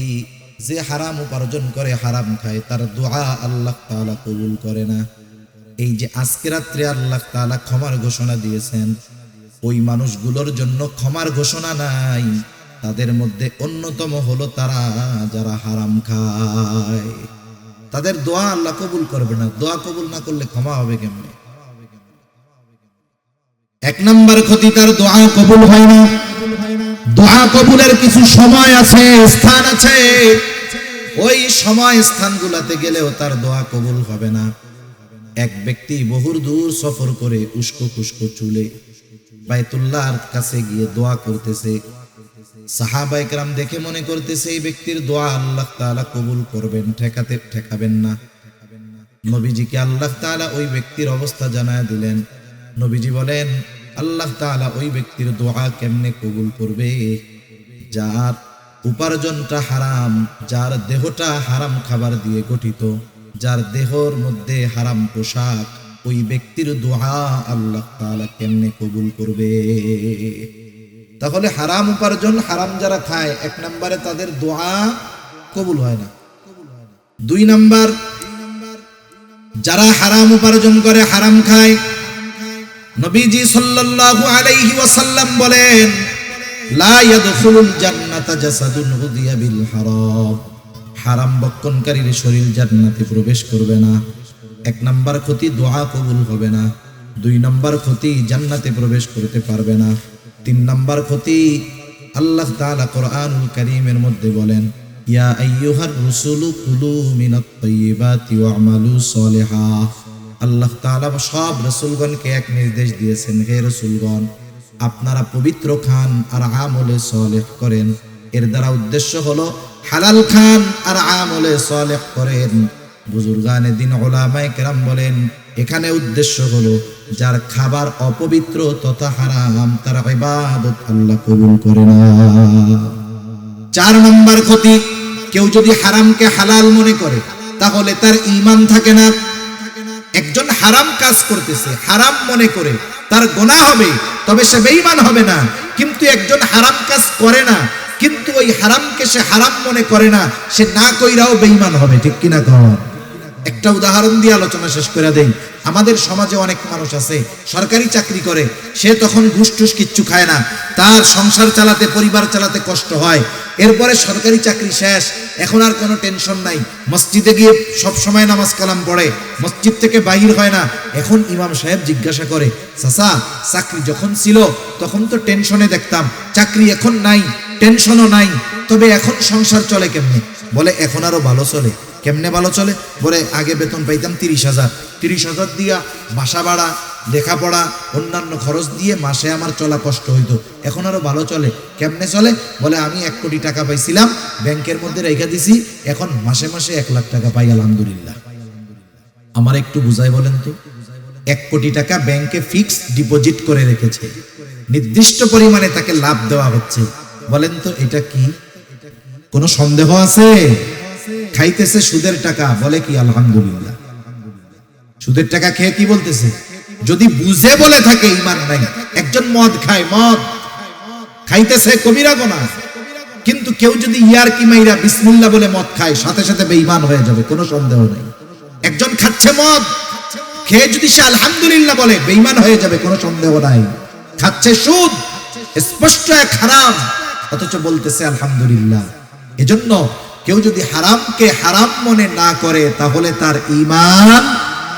যে হারাম উপার্জন করে, হারাম খায়, তার দোয়া আল্লাহ তাআলা কবুল করে না। এই যে আজকে রাত্রে আল্লাহ তাআলা ক্ষমার ঘোষণা দিয়েছেন, ওই মানুষগুলোর জন্য ক্ষমার ঘোষণা নাই। তাদের মধ্যে অন্যতম হলো তারা যারা হারাম খায়। তাদের দোয়া আল্লাহ কবুল করবে না। দোয়া কবুল না করলে ক্ষমা হবে কেমনে? 1 নাম্বার ক্ষতি, তার দোয়া কবুল হয় না। দোয়া কবুলের কিছু সময় আছে, স্থান আছে। ওই সময় স্থানগুলোতে গেলেও তার দোয়া কবুল হবে না। এক ব্যক্তি বহু দূর সফর করে উস্কো খুস্কো চুলে বাইতুল্লাহর কাছে গিয়ে দোয়া করতেছে। সাহাবায়ে কেরাম দেখে মনে করতেছে এই ব্যক্তির দোয়া আল্লাহ তাআলা কবুল করবেন, ঠেকাবেন না। নবীজিকে আল্লাহ তাআলা ওই ব্যক্তির অবস্থা জানায় দিলেন। নবীজি বলেন, আল্লাহ তাআলা ওই ব্যক্তির দোয়া কেমনে কবুল করবে? যার উপার্জনটা হারাম, যার দেহটা হারাম খাবার দিয়ে গঠিত, যার দেহর মধ্যে হারাম পোশাক, ওই ব্যক্তির দোয়া আল্লাহ তাআলা কেমনে কবুল করবে? তাহলে হারাম উপার্জন, হারাম যারা খায়, 1 নম্বরে তাদের দোয়া কবুল হয় না। 2 নাম্বার, যারা হারাম উপার্জন করে, হারাম খায়, নবীজি সাল্লাল্লাহু আলাইহি ওয়াসাল্লাম বলেন, লা ইয়াদখুলুল জান্নাতা জাসাদুন গুদিয়া বিল হারাম, হারাম বক্ষণকারীর শরীর জান্নাতে প্রবেশ করবে না। এক নাম্বার ক্ষতি, দোয়া কবুল হবে না। দুই নাম্বার ক্ষতি, জান্নাতে প্রবেশ করতে পারবে না। তিন নাম্বার ক্ষতি, আল্লাহ তাআলা কোরআনুল কারীমের মধ্যে বলেন, ইয়া আইয়ুহার রাসূলু কুলু মিনাত তাইয়্যিবাতি ওয়া'মালু সলিহা। আল্লাহ তাআলা সব রাসূলগণকে এক নির্দেশ দিয়েছেন, হে রাসূলগণ, আপনারা পবিত্র খান আর আমলে সলেহ করেন। এর দ্বারা উদ্দেশ্য হলো হালাল খান আর আমলে সলেহ করেন। বুজুর্গানে দিন উলামায়ে কেরাম বলেন, এখানে উদ্দেশ্য হলো যার খাবার অপবিত্র তথা হারাম, তার ইবাদত আল্লাহ কবুল করে না। চার নম্বর ক্ষতি, কেউ যদি হারামকে হালাল মনে করে তাহলে তার ঈমান থাকে না। একজন হারাম কাজ করতেছে, হারাম মনে করে, তার গুনাহ হবে, তবে সে বেঈমান হবে না। কিন্তু একজন হারাম কাজ করে না, কিন্তু ওই হারামকে সে হারাম মনে করে না, সে না কইরাও বেঈমান হবে। ঠিক কিনা কন? একটা উদাহরণ দিয়ে আলোচনা শেষ করে দেই। আমাদের সমাজে অনেক মানুষ আছে সরকারি চাকরি করে, সে তখন ঘুষ টুস কিচ্ছু খায় না, তার সংসার চালাতে, পরিবার চালাতে কষ্ট হয়। এরপরে সরকারি চাকরি শেষ, এখন আর কোনো টেনশন নাই, মসজিদে গিয়ে সব সময় নামাজ কালাম পড়ে, মসজিদ থেকে বাহির হয় না। এখন ইমাম সাহেব জিজ্ঞাসা করে, চাচা, চাকরি যখন ছিল তখন তো টেনশনে দেখতাম, চাকরি এখন নাই, টেনশনও নাই, তবে এখন সংসার চলে কেমনে? বলে এখন আরো ভালো চলে। কেমনে ভালো চলে? বলে আগে বেতন পাইতাম 30,000, 30,000 দিয়া বাসা ভাড়া, লেখাপড়া, অন্যান্য খরচ দিয়ে মাসে আমার চলা কষ্ট হইতো, এখন আরো ভালো চলে। কেমনে চলে? বলে আমি 1 কোটি টাকা পাইছিলাম, ব্যাংকের মধ্যে রেখে দিছি, এখন মাসে মাসে 1 লাখ টাকা পাই, আলহামদুলিল্লাহ। আমার একটু বুঝাই বলেন তো, 1 কোটি টাকা ব্যাংকে ফিক্সড ডিপোজিট করে রেখেছে, নির্দিষ্ট পরিমাণে তাকে লাভ দেওয়া হচ্ছে। বলেন তো এটা কি? কোনো সন্দেহ আছে? খাইতেছে সুদের টাকা, বলে কি আলহামদুলিল্লাহ। সুদের টাকা খেয়ে কি বলতেছে? যদি বুঝে বলে থাকে ঈমান নাই। একজন মদ খায়, মদ খাইতেছে, কবিরা গুনাহ, কিন্তু কেউ যদি ইয়ারকি মাইরা বিসমিল্লাহ বলে মদ খায়, সাথে সাথে বেঈমান হয়ে যাবে, কোনো সন্দেহ নাই। একজন খাচ্ছে মদ, খেয়ে যদি সে আলহামদুলিল্লাহ বলে, বেঈমান হয়ে যাবে, কোনো সন্দেহ নাই। খাচ্ছে সুদ, স্পষ্ট এক হারাম, অথচ বলতেছে আলহামদুলিল্লাহ। এজন্য কেউ যদি হারামকে হারাম মনে না করে তাহলে তার ঈমান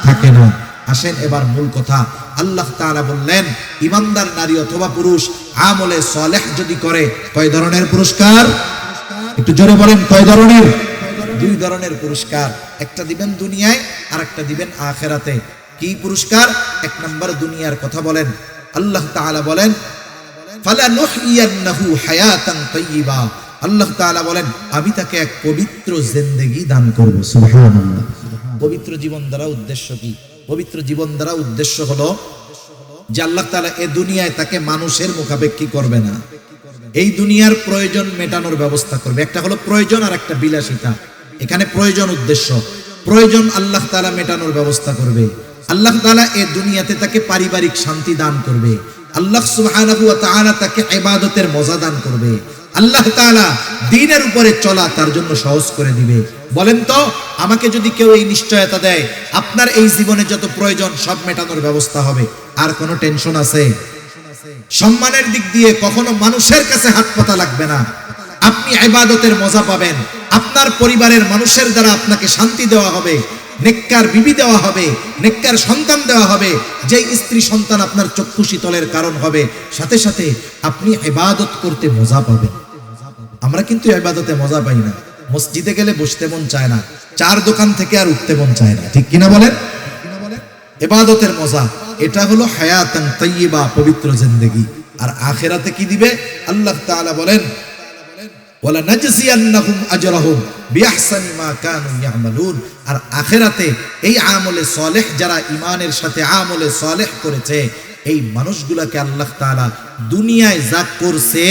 থাকে না। আসেন এবার মূল কথা। আল্লাহ তাআলা বললেন, ঈমানদার নারী অথবা পুরুষ আমলে সালেহ যদি করে, কয় ধরনের পুরস্কার? একটু জোরে বলেন, কয় ধরনের? 2 ধরনের পুরস্কার। একটা দিবেন দুনিয়ায়, আর একটা দিবেন আখিরাতে। কি পুরস্কার? 1 নম্বর দুনিয়ার কথা বলেন। আল্লাহ তাআলা বলেন, ফালানুহইয়ান্নাহু হায়াতান তাইয়্যিবা। আল্লাহ তাআলা বলেন, আমি তাকে এক পবিত্র জিন্দেগি দান করব। সুবহানাল্লাহ। পবিত্র জীবন দ্বারা উদ্দেশ্য কি? পবিত্র জীবন দ্বারা উদ্দেশ্য হলো যে আল্লাহ তাআলা এই দুনিয়ায় তাকে মানুষের মুখাপেক্ষী করবে না, এই দুনিয়ার প্রয়োজন মেটানোর ব্যবস্থা করবে। একটা হলো প্রয়োজন, আর একটা বিলাসিতা। এখানে প্রয়োজন উদ্দেশ্য, প্রয়োজন আল্লাহ তাআলা মেটানোর ব্যবস্থা করবে। আল্লাহ তাআলা এই দুনিয়াতে তাকে পারিবারিক শান্তি দান করবে। আল্লাহ সুবহানাহু ওয়া তাআলা তাকে ইবাদতের মজা দান করবে। আল্লাহ তাআলা দ্বীনের উপরে চলা তার জন্য সহজ করে দিবে। বলেন তো, আমাকে যদি কেউ এই নিশ্চয়তা দেয় আপনার এই জীবনে যত প্রয়োজন সব মেটানোর ব্যবস্থা হবে, আর কোনো টেনশন আছে? সম্মানের দিক দিয়ে কখনো মানুষের কাছে হাত পাতা লাগবে না, আপনি ইবাদতের মজা পাবেন। আপনার পরিবারের মানুষের দ্বারা আপনাকে শান্তি দেওয়া হবে, নেককার বিবি দেওয়া হবে, নেককার সন্তান দেওয়া হবে, যে স্ত্রী সন্তান আপনার চক্ষু শীতলের কারণ হবে। সাথে সাথে আপনি ইবাদত করতে মজা পাবেন। আমরা কিন্তু ইবাদতে মজা পাই না। মসজিদে গেলে বসতে মন চায় না, 4 দোকান থেকে আর উঠতে মন চায় না। ঠিক কিনা বলেন? ইবাদতের মজা, এটা হলো হায়াতান তাইয়্যিবা, পবিত্র জিন্দেগি। আর আখিরাতে কি দিবে? আল্লাহ তাআলা বলেন, ওয়ালা নাজজিয়ান্নাহুম আজরাহুম বিআহসানি মা কানু ইয়ামালুন। আর আখিরাতে এই আমলে সালেহ যারা ঈমানের সাথে আমলে সালেহ করেছে, এই মানুষগুলোকে আল্লাহ তাআলা দুনিয়ায় যা করছে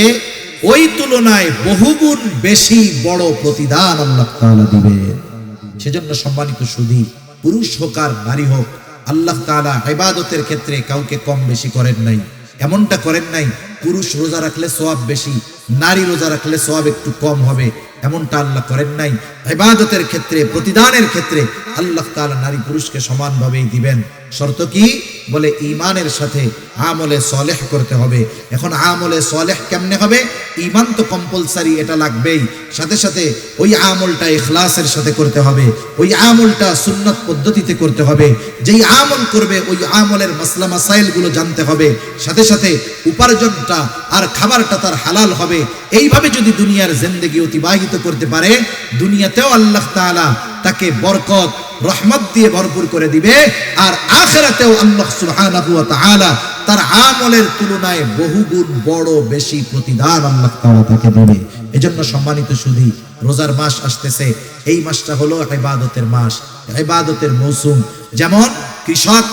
ওই তুলনায় বহুগুণ বেশি বড় প্রতিদান আল্লাহ তাআলা দিবেন। সেজন্য সম্মানিত সুধী, পুরুষ হোক আর নারী হোক, আল্লাহ তাআলা ইবাদতের ক্ষেত্রে কাউকে কম বেশি করেন নাই। এমনটা করেন নাই পুরুষ রোজা রাখলে সওয়াব বেশি, নারী রোজা রাখলে সওয়াব একটু কম হবে। এমনটা আল্লাহ করেন নাই। ইবাদতের ক্ষেত্রে, প্রতিদানের ক্ষেত্রে আল্লাহ তাআলা নারী পুরুষকে সমানভাবেই দিবেন। শর্ত কি? বলে ঈমানের সাথে আমলে সালেহ করতে হবে। এখন আমলে সালেহ কেমনে হবে? ঈমান তো কম্পালসারি, এটা লাগবেই। সাথে সাথে ওই আমলটা ইখলাসের সাথে করতে হবে, ওই আমলটা সুন্নাত পদ্ধতিতে করতে হবে। যেই আমল করবে ওই আমলের মাসলা মাসাইলগুলো জানতে হবে। সাথে সাথে উপার্জনটা আর খাবারটা তার হালাল হবে। এইভাবে যদি দুনিয়ার জিন্দেগি অতিবাহিত করতে পারে, দুনিয়াতেও আল্লাহ তাআলা তাকে বরকত রহমত দিয়ে ভরপুর করে দিবে, আর আখিরাতেও আল্লাহ সুবহানাহু ওয়া তাআলা তার আমলের তুলনায় বহুগুণ বড় বেশি প্রতিদান আল্লাহ তাআলা তাকে দিবে। এজন্য সম্মানিত সুধী, রোজার মাস আসতেছে। এই মাসটা হলো ইবাদতের মাস, ইবাদতের মৌসুম। যেমন কৃষক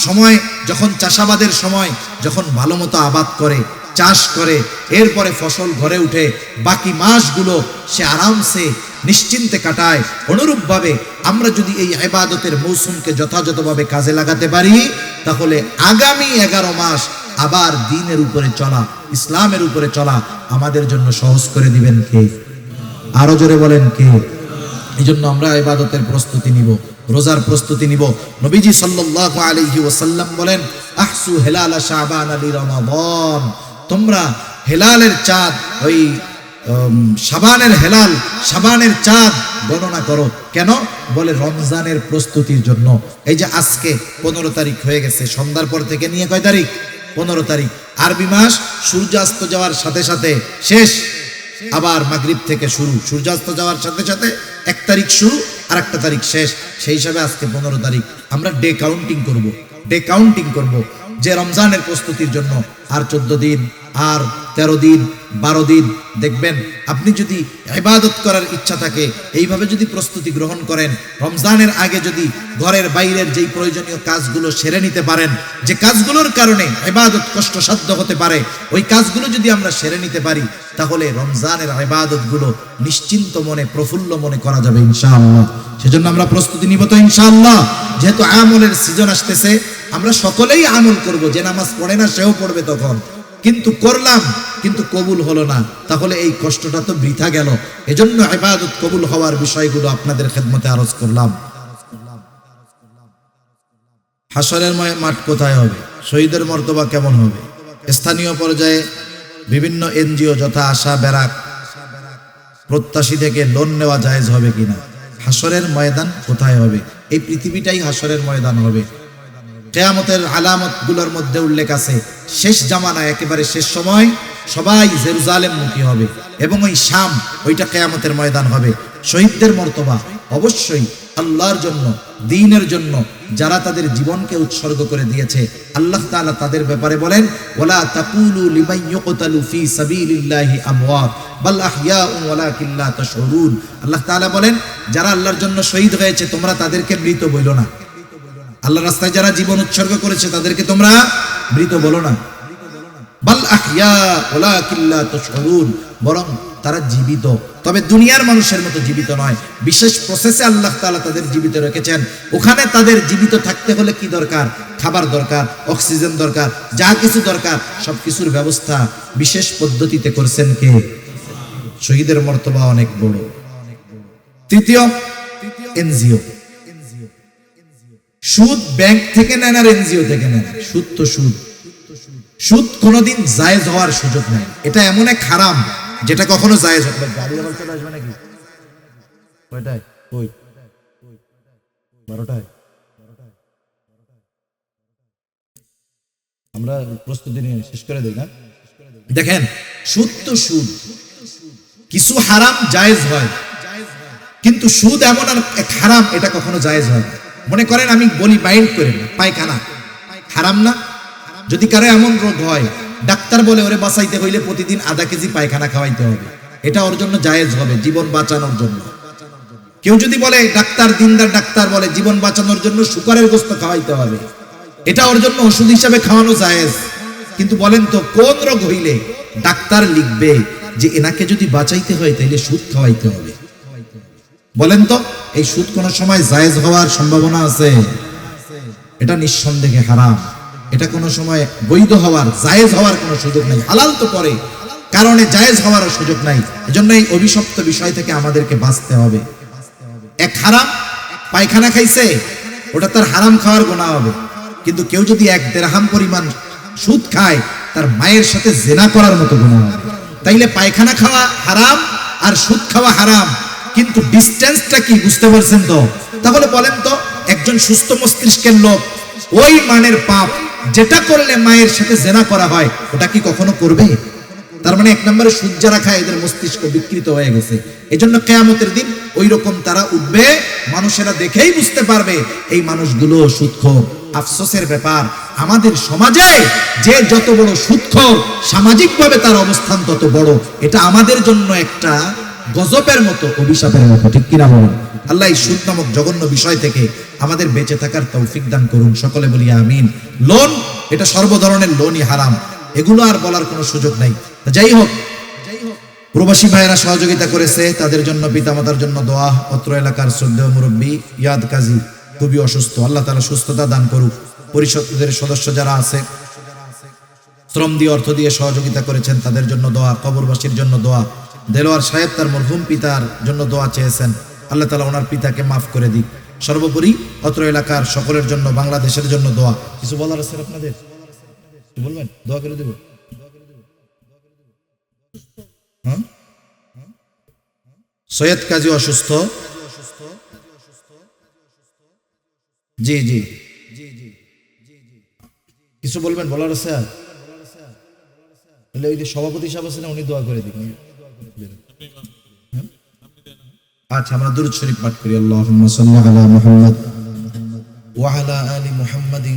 সময় যখন চাষাবাদের সময় যখন ভালো মতো আবাদ করে, চাষ করে, এরপরে ফসল ঘরে উঠে, বাকি মাসগুলো সে আরামসে নিশ্চিন্তে কাটায়। অনুরূপভাবে আমরা যদি এই ইবাদতের মৌসুমকে যথাযথভাবে কাজে লাগাতে পারি, তাহলে আগামী 11 মাস আবার দ্বীনের উপরে চলা, ইসলামের উপরে চলা আমাদের জন্য সহজ করে দিবেন কে? আরো জোরে বলেন কে? এই জন্য আমরা ইবাদতের প্রস্তুতি নিব, রোজার প্রস্তুতি নিব। নবীজি সাল্লাল্লাহু আলাইহি ওয়াসাল্লাম বলেন, আহসু হিলাল শাবান লি রমাদান, তোমরা হেলালের চাঁদ, ওই শাবানের হেলাল, শাবানের চাঁদ গণনা করো। কেন? বলে রমজানের প্রস্তুতির জন্য। এই যে আজকে 15 তারিখ হয়ে গেছে, সন্ধ্যার পর থেকে নিয়ে কয় তারিখ? 15 তারিখ। আরবি মাস সূর্যাস্ত যাওয়ার সাথে সাথে শেষ, আবার মাগরিব থেকে শুরু, সূর্যাস্ত যাওয়ার সাথে সাথে 1 তারিখ শুরু আর 1 তারিখ শেষ। সেই হিসাবে আজকে 15 তারিখ। আমরা ডে কাউন্টিং করব, ডে কাউন্টিং করব যে রমজানের প্রস্তুতির জন্য। আর 14 দিন, আর 13 দিন, 12 দিন। দেখবেন আপনি যদি ইবাদত করার ইচ্ছা থাকে, এইভাবে যদি প্রস্তুতি গ্রহণ করেন, রমজানের আগে যদি ঘরের বাইরের যেই প্রয়োজনীয় কাজগুলো সেরে নিতে পারেন, যে কাজগুলোর কারণে ইবাদত কষ্টসাধ্য হতে পারে, ওই কাজগুলো যদি আমরা সেরে নিতে পারি, তাহলে রমজানের ইবাদতগুলো নিশ্চিন্ত মনে, প্রফুল্ল মনে করা যাবে ইনশাআল্লাহ। সেজন্য আমরা প্রস্তুতি নিব তো ইনশাআল্লাহ। যেহেতু আমলের সিজন আসতেছে, আমরা সকলেই আমল করব। যে নামাজ পড়ে না সেও পড়বে তখন। কিন্তু করলাম, কিন্তু কবুল হলো না, তাহলে এই কষ্টটা তো বৃথা গেল। এজন্য ইবাদত কবুল হওয়ার বিষয়গুলো আপনাদের খেদমতে আরজ করলাম। হাসরের মাঠ কোথায় হবে? শহীদের মর্তবা কেমন হবে? স্থানীয় পর্যায়ে বিভিন্ন এনজিও যথা আশা, ব্যারাক, প্রত্যাশী থেকে লোন নেওয়া জায়েজ হবে কিনা? হাসরের ময়দান কোথায় হবে? এই পৃথিবীটাই হাসরের ময়দান হবে। কিয়ামতের আলামতগুলোর মধ্যে উল্লেখ আছে, শেষ জামানায়, একেবারে শেষ সময় সবাই জেরুজালেম মুখী হবে, এবং ওই শাম, ওইটা কিয়ামতের ময়দান হবে। শহীদদের মর্তবা অবশ্যই আল্লাহর জন্য, দ্বীনের জন্য যারা তাদের জীবনকে উৎসর্গ করে দিয়েছে, আল্লাহ তাআলা তাদের ব্যাপারে বলেন, ওয়ালা তাকুলু লিমান ইউকতালু ফি সাবিলিল্লাহি আমওয়াত বাল আহইয়াউ ওয়ালাকিন লা তাশউরুন। আল্লাহ তাআলা বলেন, যারা আল্লাহর জন্য শহীদ হয়েছে তোমরা তাদেরকে মৃত বলো না। আল্লাহর রাস্তায় যারা জীবন উৎসর্গ করেছে তাদেরকে তোমরা মৃত বলো না। বাল আহইয়া ওয়ালাকিন লা তাশউরুন, বরং তারা জীবিত, তবে দুনিয়ার মানুষের মতো জীবিত নয়। বিশেষ প্রসেসে আল্লাহ তাআলা তাদের জীবিত রেখেছেন। ওখানে তাদের জীবিত থাকতে হলে কি দরকার? খাবার দরকার, অক্সিজেন দরকার, যা কিছু দরকার সবকিছুর ব্যবস্থা বিশেষ পদ্ধতিতে করেছেন কে? শহীদের মর্তবা অনেক বড়। তৃতীয়, এনজিও। সুদ ব্যাংক থেকে নেন আর এনজিও থেকে নেন, সুদ তো সুদ। সুদ কোনোদিন জায়েজ হওয়ার সুযোগ নেই। এটা এমন এক হারাম যেটা কখনো জায়েজ হবে। গাড়ি আবার চলে আসবে নাকি? কয়টায়? কই? 12টায়। আমরা প্রস্তুতি নিয়ে শেষ করে দেই না? দেখেন, সুদ তো সুদ। কিছু হারাম জায়েজ হয়, কিন্তু সুদ এমন এক হারাম, এটা কখনো জায়েজ হয় না। মনে করেন আমি বলি মাইন্ড করে না, পায়খানা হারাম না? যদি কারো এমন রোগ হয়, ডাক্তার বলে ওরে বাঁচাইতে হইলে প্রতিদিন আধা কেজি পায়খানা খাওয়াইতে হবে, এটা ওর জন্য জায়েজ হবে, জীবন বাঁচানোর জন্য। কেউ যদি বলে, ডাক্তার, দিনদার ডাক্তার বলে জীবন বাঁচানোর জন্য শুকরের গোশত খাওয়াইতে হবে, এটা ওর জন্য ওষুধ হিসাবে খাওয়ানো জায়েজ। কিন্তু বলেন তো, কোন রোগ হইলে ডাক্তার লিখবে যে এনাকে যদি বাঁচাইতে হয় তাহলে সুদ খাওয়াইতে হবে? বলেন তো, এই সুদ কোন সময় জায়েজ হওয়ার সম্ভাবনা আছে? এটা নিঃসন্দেহে হারাম। এটা কোনো সময় বৈধ হওয়ার, জায়েজ হওয়ার কোনো সুযোগ নেই। হালাল তো পরে, কারণে জায়েজ হওয়ার সুযোগ নাই। এজন্য এই অভিশপ্ত বিষয় থেকে আমাদেরকে বাঁচতে হবে। এক হারাম পায়খানা খাইছে, ওটা তার হারাম খাওয়ার গুনাহ হবে। কিন্তু কেউ যদি 1 দিরহাম পরিমাণ সুদ খায়, তার মায়ের সাথে জিনা করার মতো গুনাহ হবে। তাইলে পায়খানা খাওয়া হারাম আর সুদ খাওয়া হারাম, কিন্তু ডিসটেন্সটা কি বুঝতে পারছেন তো? তাহলে বলেন তো, একজন সুস্থ মস্তিষ্কের লোক ওই মানের পাপ যেটা করলে মায়ের সাথে জিনা করা হয়, ওটা কি কখনো করবে? তার মানে 1 নম্বরে সুদ যারা খায়, এদের মস্তিষ্ক বিকৃত হয়ে গেছে। এজন্য কিয়ামতের দিন ওই রকম তারা উঠবে, মানুষেরা দেখেই বুঝতে পারবে এই মানুষগুলো সুদখোর। আফসোসের ব্যাপার, আমাদের সমাজে যে যত বড় সুদখোর, সামাজিকভাবে তার অবস্থান তত বড়। এটা আমাদের জন্য একটা গজবের মতো, অভিশাপের মতো, ঠিক কিনা বলুন? আল্লাহ এই সুদ নামক জঘন্য বিষয় থেকে আমাদের বেঁচে থাকার তৌফিক দান করুন, সকলে বলি আমিন। লোন, এটা সর্বধরনের লোনই হারাম, এগুলো আর বলার কোনো সুযোগ নাই। যাই হোক, প্রবাসী ভাইয়েরা সহযোগিতা করেছে, তাদের জন্য, পিতামাতার জন্য দোয়া। অত্র এলাকার শ্রদ্ধেয় মুরব্বী ইয়াদ কাজী খুবই অসুস্থ, আল্লাহ তাআলা সুস্থতা দান করুক। পরিষদের সদস্য যারা আছে, শ্রম দিয়ে অর্থ দিয়ে সহযোগিতা করেছেন, তাদের জন্য দোয়া। কবরবাসীর জন্য দোয়া। দেলোয়ার সাহেব তার মরহুম পিতার জন্য দোয়া চেয়েছেন, আল্লাহ তাআলা ওনার পিতাকে মাফ করে দিক। সর্বোপরি অত্র এলাকার সকলের জন্য, বাংলাদেশের জন্য দোয়া। কিছু বলার আছে আপনাদের? বলবেন, দোয়া করে দেব। সৈয়দ কাজী অসুস্থ, জি জি, কিছু বলবেন, বলার আছে? ওই যে সভাপতি সাহেব আছেন, উনি দোয়া করে দিন। আচ্ছা, আমরা দুরূদ শরীফ পাঠ করি। আল্লাহুম্মা সাল্লি আলা মুহাম্মাদ ওয়া আলা আলি মুহাম্মাদিন।